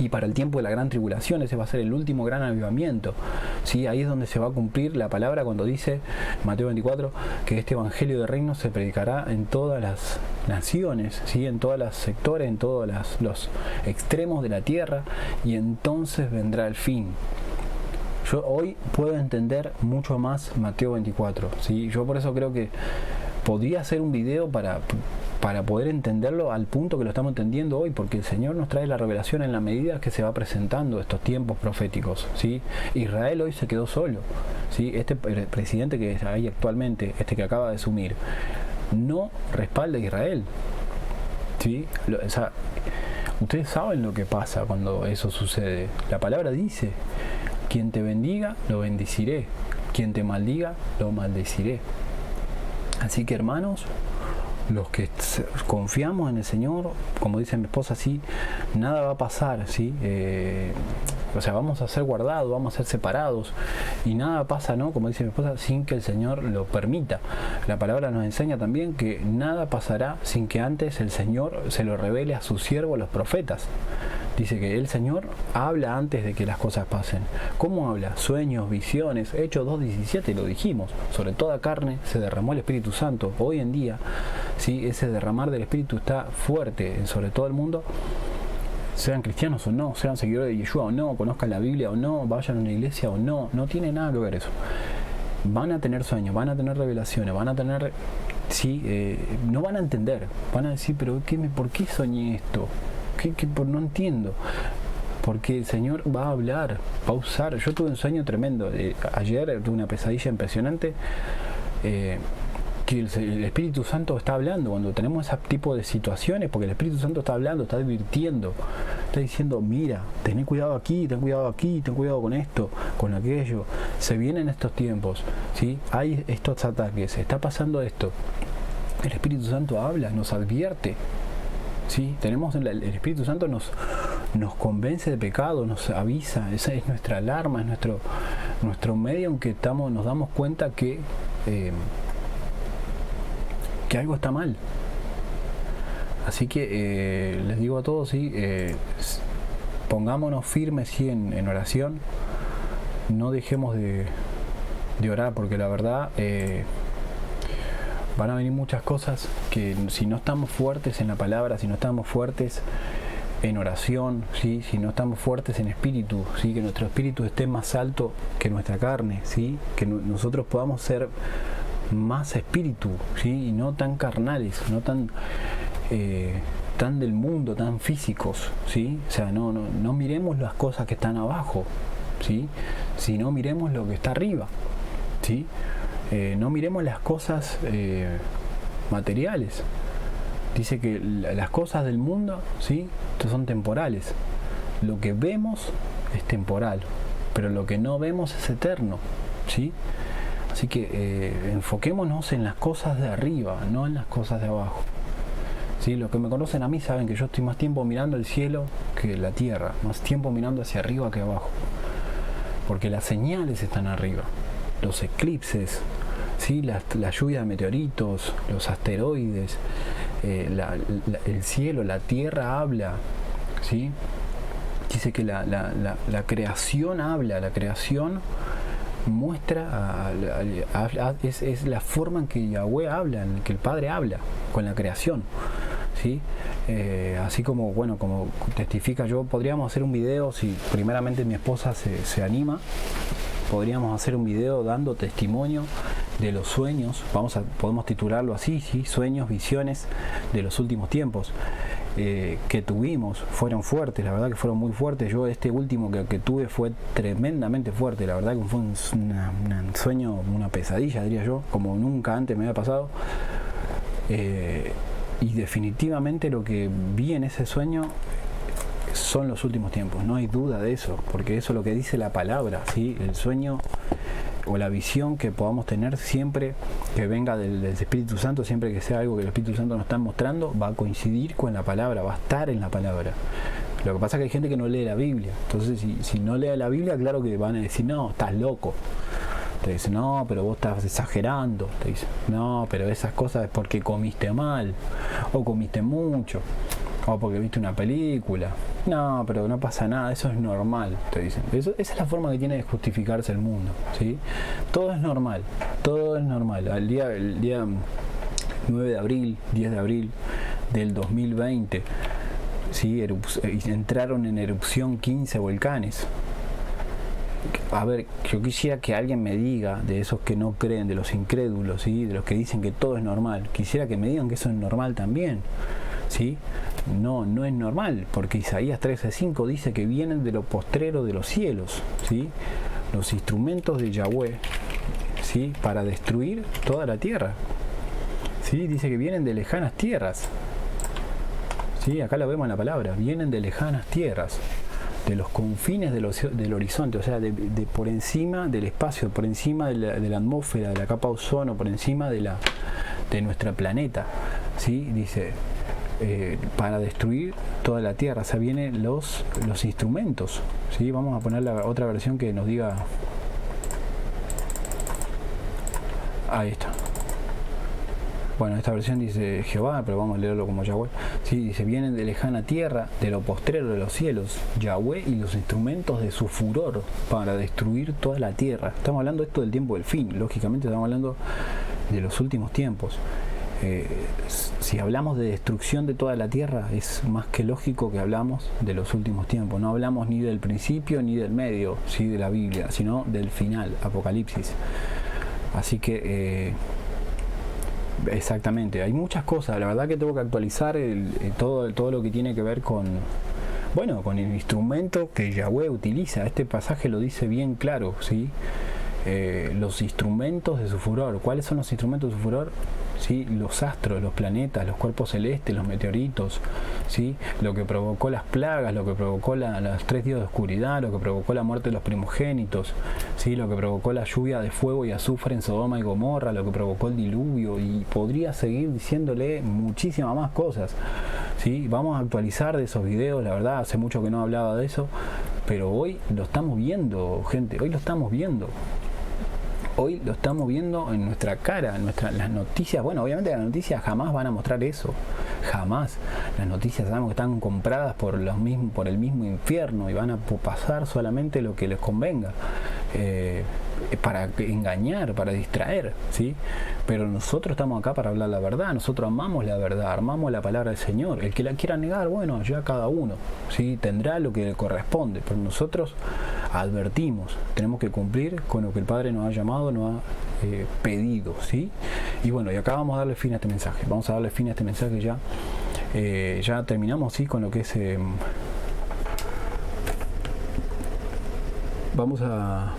Y para el tiempo de la gran tribulación, ese va a ser el último gran avivamiento, ¿sí? Ahí es donde se va a cumplir la palabra cuando dice Mateo 24 que este evangelio de reino se predicará en todas las naciones, ¿sí? En todos los sectores, en todos los extremos de la tierra, y entonces vendrá el fin. Yo hoy puedo entender mucho más Mateo 24, ¿sí? Yo por eso creo que podría hacer un video para poder entenderlo al punto que lo estamos entendiendo hoy, porque el Señor nos trae la revelación en la medida que se va presentando estos tiempos proféticos, ¿sí? Israel hoy se quedó solo, ¿sí? Este presidente que hay actualmente, que acaba de asumir, no respalda a Israel, ¿sí? O sea, ustedes saben lo que pasa cuando eso sucede. La palabra dice, quien te bendiga, lo bendeciré, quien te maldiga, lo maldeciré. Así que, hermanos, los que confiamos en el Señor, como dice mi esposa, sí, nada va a pasar, ¿sí? O sea, vamos a ser guardados, vamos a ser separados, y nada pasa, ¿no? Como dice mi esposa, sin que el Señor lo permita. La palabra nos enseña también que nada pasará sin que antes el Señor se lo revele a sus siervos, los profetas. Dice que el Señor habla antes de que las cosas pasen. ¿Cómo habla? Sueños, visiones. Hechos 2:17 lo dijimos. Sobre toda carne se derramó el Espíritu Santo. Hoy en día, ¿sí? Ese derramar del Espíritu está fuerte sobre todo el mundo. Sean cristianos o no, sean seguidores de Yeshua o no, conozcan la Biblia o no, vayan a una iglesia o no. No tiene nada que ver eso. Van a tener sueños, van a tener revelaciones, van a tener... Sí, no van a entender. Van a decir, pero ¿por qué soñé esto? No entiendo, porque el Señor va a hablar, va a usar. Yo tuve un sueño tremendo, ayer tuve una pesadilla impresionante, que el Espíritu Santo está hablando cuando tenemos ese tipo de situaciones, porque el Espíritu Santo está hablando, está advirtiendo, está diciendo, mira, ten cuidado aquí, ten cuidado aquí, ten cuidado con esto, con aquello, se vienen estos tiempos, ¿sí? Hay estos ataques, está pasando esto. El Espíritu Santo habla, nos advierte. Sí, tenemos el Espíritu Santo nos convence de pecado, nos avisa, esa es nuestra alarma, es nuestro medio en que nos damos cuenta que algo está mal. Así que les digo a todos, sí, pongámonos firmes, sí, en oración, no dejemos de orar, porque la verdad van a venir muchas cosas que si no estamos fuertes en la palabra, si no estamos fuertes en oración, ¿sí? Si no estamos fuertes en espíritu, ¿sí? Que nuestro espíritu esté más alto que nuestra carne, ¿sí? Que nosotros podamos ser más espíritu, ¿sí? Y no tan carnales, no tan del mundo, tan físicos, ¿sí? O sea, no miremos las cosas que están abajo, ¿sí? Sino miremos lo que está arriba, ¿sí? No miremos las cosas materiales. Dice que las cosas del mundo, ¿sí? Son temporales. Lo que vemos es temporal, pero lo que no vemos es eterno, ¿sí? Así que enfoquémonos en las cosas de arriba, no en las cosas de abajo, ¿sí? Los que me conocen a mí saben que yo estoy más tiempo mirando el cielo que la tierra, más tiempo mirando hacia arriba que abajo, porque las señales están arriba. Los eclipses, ¿sí? La lluvia de meteoritos, los asteroides, el cielo, la tierra habla, ¿sí? Dice que la creación habla, la creación muestra, es la forma en que Yahweh habla, en que el Padre habla con la creación, ¿sí? Así como, bueno, como testifica yo, podríamos hacer un video, si primeramente mi esposa se anima, podríamos hacer un video dando testimonio de los sueños, podemos titularlo así, ¿sí? Sueños, visiones de los últimos tiempos que tuvimos, fueron fuertes, la verdad que fueron muy fuertes. Yo este último que tuve fue tremendamente fuerte, la verdad que fue un sueño, una pesadilla diría yo, como nunca antes me había pasado. Y definitivamente lo que vi en ese sueño son los últimos tiempos, no hay duda de eso, porque eso es lo que dice la palabra, ¿sí? El sueño o la visión que podamos tener siempre que venga del Espíritu Santo, siempre que sea algo que el Espíritu Santo nos está mostrando, va a coincidir con la palabra, va a estar en la palabra. Lo que pasa es que hay gente que no lee la Biblia, entonces si no lee la Biblia, claro que van a decir, no, estás loco. Te dicen, no, pero vos estás exagerando. Te dicen, no, pero esas cosas es porque comiste mal, o comiste mucho, o porque viste una película. No, pero no pasa nada, eso es normal, te dicen. Esa es la forma que tiene de justificarse el mundo, ¿sí? Todo es normal, todo es normal. El día 9 de abril, 10 de abril del 2020, ¿sí? Entraron en erupción 15 volcanes. A ver, yo quisiera que alguien me diga, de esos que no creen, de los incrédulos, ¿sí? De los que dicen que todo es normal, quisiera que me digan que eso es normal también, ¿sí? No es normal, porque Isaías 13:5 dice que vienen de lo postrero de los cielos, ¿sí? Los instrumentos de Yahweh, ¿sí? Para destruir toda la tierra, ¿sí? Dice que vienen de lejanas tierras, ¿sí? Acá lo vemos en la palabra, vienen de lejanas tierras, de los confines del horizonte, o sea, de por encima del espacio, por encima de la atmósfera, de la capa ozono, por encima de nuestro planeta, ¿sí? Dice, para destruir toda la tierra, o sea, vienen los instrumentos, ¿sí? Vamos a poner la otra versión que nos diga. Ahí está. Bueno, esta versión dice Jehová, pero vamos a leerlo como Yahweh. Sí, dice, vienen de lejana tierra, de lo postrero de los cielos, Yahweh y los instrumentos de su furor para destruir toda la tierra. Estamos hablando esto del tiempo del fin, lógicamente estamos hablando de los últimos tiempos. Si hablamos de destrucción de toda la tierra, es más que lógico que hablamos de los últimos tiempos. No hablamos ni del principio ni del medio, ¿sí? De la Biblia, sino del final, Apocalipsis. Así que exactamente, hay muchas cosas, la verdad que tengo que actualizar todo lo que tiene que ver con el instrumento que Yahweh utiliza. Este pasaje lo dice bien claro, ¿sí? Los instrumentos de su furor. ¿Cuáles son los instrumentos de su furor? ¿Sí? Los astros, los planetas, los cuerpos celestes, los meteoritos, ¿sí? Lo que provocó las plagas, lo que provocó los 3 días de oscuridad, lo que provocó la muerte de los primogénitos, ¿sí? Lo que provocó la lluvia de fuego y azufre en Sodoma y Gomorra, lo que provocó el diluvio, y podría seguir diciéndole muchísimas más cosas, ¿sí? Vamos a actualizar de esos videos, la verdad hace mucho que no hablaba de eso, pero hoy lo estamos viendo, gente, hoy lo estamos viendo. Hoy lo estamos viendo en nuestra cara, las noticias. Bueno, obviamente las noticias jamás van a mostrar eso, jamás. Las noticias sabemos que están compradas por el mismo infierno y van a pasar solamente lo que les convenga, para engañar, para distraer, ¿sí? Pero nosotros estamos acá para hablar la verdad. Nosotros amamos la verdad, amamos la palabra del Señor. El que la quiera negar, bueno, ya cada uno, ¿sí? Tendrá lo que le corresponde, pero nosotros advertimos, tenemos que cumplir con lo que el Padre nos ha llamado, nos ha pedido, ¿sí? Y bueno, y acá vamos a darle fin a este mensaje. Vamos a darle fin a este mensaje ya. Ya terminamos, ¿sí? Con lo que es... Vamos a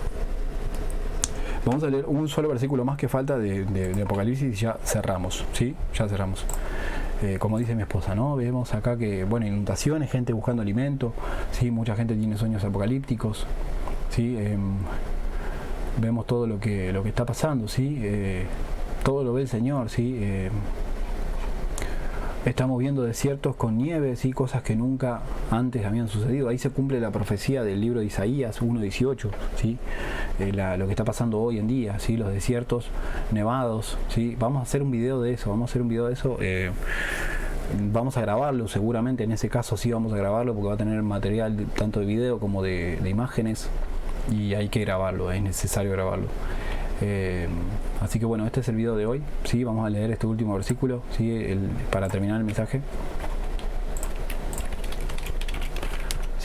leer un solo versículo más que falta de Apocalipsis y ya cerramos, ¿sí? Ya cerramos. Como dice mi esposa, ¿no? Vemos acá que, bueno, inundaciones, gente buscando alimento, ¿sí? Mucha gente tiene sueños apocalípticos, ¿sí? Vemos todo lo que está pasando, ¿sí? Todo lo ve el Señor, ¿sí? Estamos viendo desiertos con nieve, ¿sí? Cosas que nunca antes habían sucedido. Ahí se cumple la profecía del libro de Isaías 1:18, ¿sí? Lo que está pasando hoy en día, ¿sí? Los desiertos nevados, ¿sí? Vamos a hacer un video de eso, vamos a grabarlo seguramente, en ese caso sí vamos a grabarlo porque va a tener material tanto de video como de imágenes, y hay que grabarlo, es necesario grabarlo. Así que bueno, este es el video de hoy, ¿sí? Vamos a leer este último versículo, ¿sí? Para terminar el mensaje.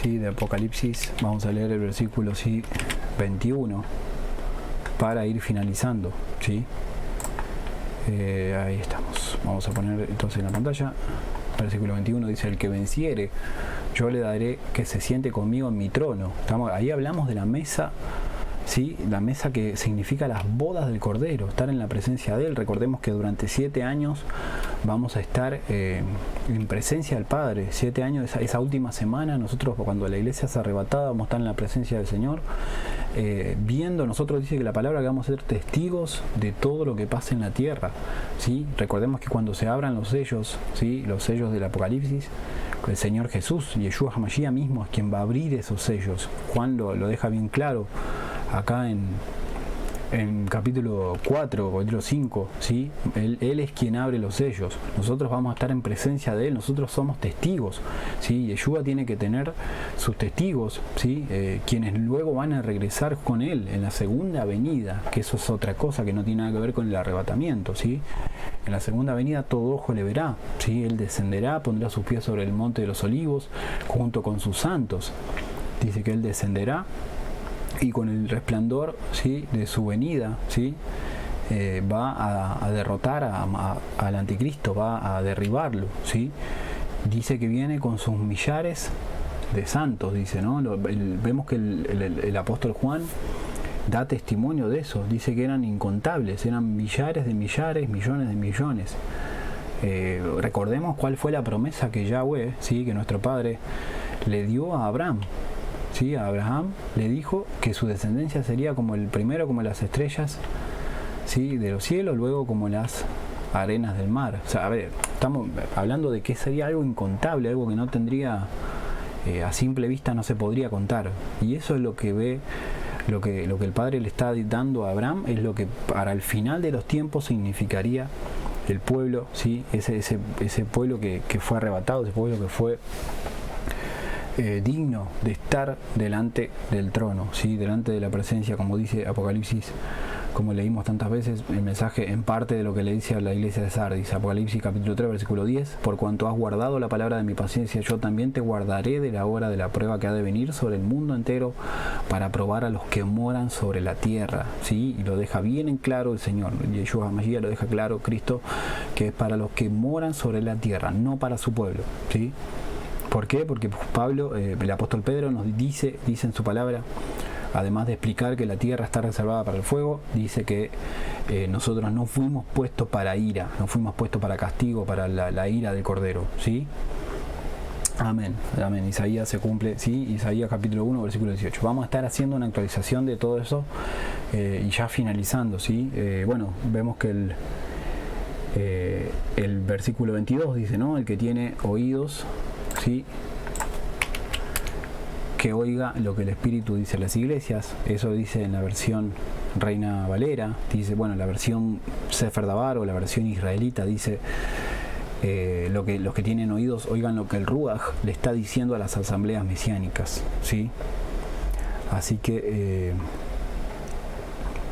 ¿sí? De Apocalipsis. Vamos a leer el versículo 21 para ir finalizando, ¿sí? Ahí estamos. Vamos a poner entonces en la pantalla. Versículo 21 dice: el que venciere, yo le daré que se siente conmigo en mi trono. Ahí hablamos de la mesa, ¿sí? La mesa que significa las bodas del Cordero, estar en la presencia de Él. Recordemos que durante 7 años vamos a estar en presencia del Padre. 7 años, esa última semana, nosotros cuando la iglesia es arrebatada vamos a estar en la presencia del Señor, viendo. Nosotros dice que la palabra que vamos a ser testigos de todo lo que pasa en la tierra, ¿sí? Recordemos que cuando se abran los sellos, ¿sí? Los sellos del Apocalipsis, el Señor Jesús, Yeshua HaMashiach mismo, es quien va a abrir esos sellos. Juan lo deja bien claro acá en capítulo 4, capítulo 5, ¿sí? Él es quien abre los sellos. Nosotros vamos a estar en presencia de Él, nosotros somos testigos, ¿sí? Yeshua tiene que tener sus testigos, ¿sí? Quienes luego van a regresar con Él en la segunda venida, que eso es otra cosa que no tiene nada que ver con el arrebatamiento, ¿sí? En la segunda venida todo ojo le verá, ¿sí? Él descenderá, pondrá sus pies sobre el monte de los olivos junto con sus santos. Dice que Él descenderá y con el resplandor, ¿sí? De su venida, ¿sí? Va a derrotar al anticristo, va a derribarlo, ¿sí? Dice que viene con sus millares de santos, dice, ¿no? Vemos que el apóstol Juan da testimonio de eso. Dice que eran incontables, eran millares de millares, millones de millones. Recordemos cuál fue la promesa que Yahweh, ¿sí? Que nuestro Padre le dio a Abraham. Sí, a Abraham le dijo que su descendencia sería primero como las estrellas, ¿sí? De los cielos, luego como las arenas del mar. O sea, a ver, estamos hablando de que sería algo incontable, algo que no tendría, a simple vista no se podría contar. Y eso es lo que ve, lo que el Padre le está dando a Abraham, es lo que para el final de los tiempos significaría el pueblo, ¿sí? Ese pueblo que fue arrebatado, ese pueblo que fue digno de estar delante del trono, ¿sí? Delante de la presencia, como dice Apocalipsis, como leímos tantas veces, el mensaje en parte de lo que le dice a la iglesia de Sardis. Apocalipsis capítulo 3, versículo 10: por cuanto has guardado la palabra de mi paciencia, yo también te guardaré de la hora de la prueba que ha de venir sobre el mundo entero para probar a los que moran sobre la tierra, ¿sí? Y lo deja bien en claro el Señor, Yeshua HaMashiach lo deja claro, Cristo, que es para los que moran sobre la tierra, no para su pueblo, ¿sí? ¿Por qué? Porque Pablo, el apóstol Pedro nos dice en su palabra, además de explicar que la tierra está reservada para el fuego, dice que nosotros no fuimos puestos para ira, no fuimos puestos para castigo, para la ira del Cordero, ¿sí? Amén, amén. Isaías se cumple, ¿sí? Isaías capítulo 1, versículo 18. Vamos a estar haciendo una actualización de todo eso y ya finalizando, ¿sí? Bueno, vemos que el versículo 22 dice, ¿no? El que tiene oídos, ¿sí? Que oiga lo que el Espíritu dice a las iglesias. Eso dice en la versión Reina Valera. Dice, bueno, la versión Sefer Dabar o la versión israelita dice, los que tienen oídos oigan lo que el Ruach le está diciendo a las asambleas mesiánicas, ¿sí? Así que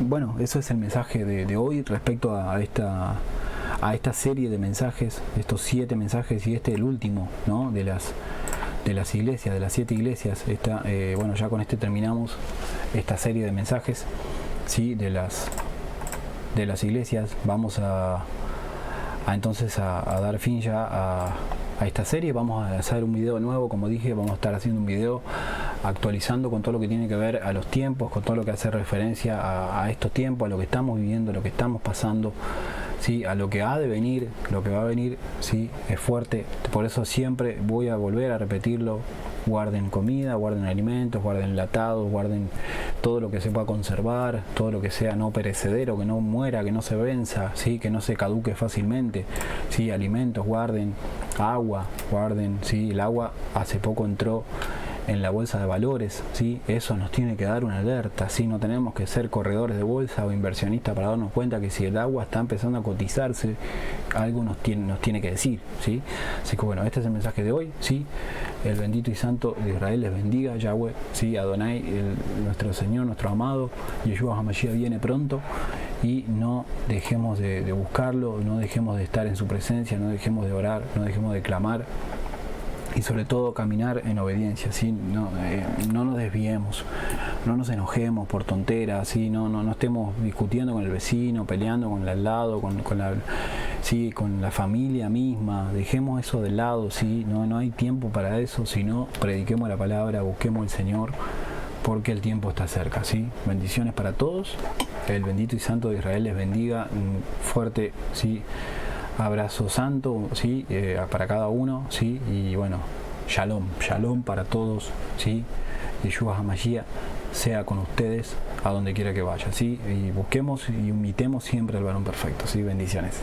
bueno, eso es el mensaje de hoy respecto a esta serie de mensajes, estos 7 mensajes, y el último, ¿no? de las iglesias, de las 7 iglesias. Bueno, ya con este terminamos esta serie de mensajes, ¿sí? de las iglesias. Vamos entonces a dar fin ya a esta serie. Vamos a hacer un video nuevo, como dije, vamos a estar haciendo un video actualizando con todo lo que tiene que ver a los tiempos, con todo lo que hace referencia a estos tiempos, a lo que estamos viviendo, a lo que estamos pasando, ¿sí? A lo que ha de venir, lo que va a venir, ¿sí? Es fuerte. Por eso siempre voy a volver a repetirlo: guarden comida, guarden alimentos, guarden enlatados, guarden todo lo que se pueda conservar, todo lo que sea no perecedero, que no muera, que no se venza, ¿sí? Que no se caduque fácilmente, ¿sí? Alimentos, guarden agua, guarden, ¿sí? El agua hace poco entró en la bolsa de valores, ¿sí? Eso nos tiene que dar una alerta, ¿sí? No tenemos que ser corredores de bolsa o inversionistas para darnos cuenta que si el agua está empezando a cotizarse, algo nos tiene que decir, ¿sí? Así que bueno, este es el mensaje de hoy, ¿sí? El bendito y santo de Israel les bendiga, Yahweh, ¿sí? Adonai, nuestro Señor, nuestro amado, Yeshua HaMashiach viene pronto, y no dejemos de buscarlo, no dejemos de estar en su presencia, no dejemos de orar, no dejemos de clamar, y sobre todo caminar en obediencia, ¿sí? No nos desviemos, no nos enojemos por tonteras, ¿sí? No estemos discutiendo con el vecino, peleando con el al lado, ¿sí? Con la familia misma, dejemos eso de lado, ¿sí? No hay tiempo para eso, sino prediquemos la palabra, busquemos al Señor, porque el tiempo está cerca, ¿sí? Bendiciones para todos, el bendito y santo de Israel les bendiga, un fuerte, ¿sí? Abrazo santo, ¿sí? Para cada uno, ¿sí? Y bueno, shalom para todos, ¿sí? Yeshua HaMashiach sea con ustedes a donde quiera que vaya, ¿sí? Y busquemos y imitemos siempre al varón perfecto, ¿sí? Bendiciones.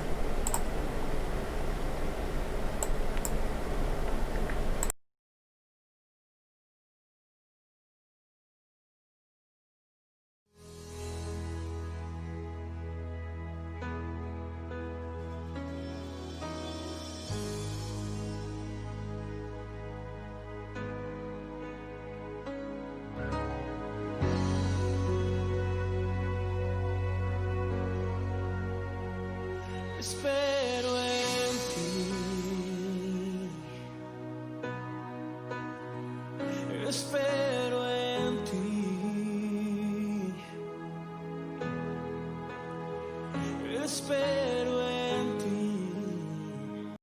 Espero en ti, espero en ti, espero.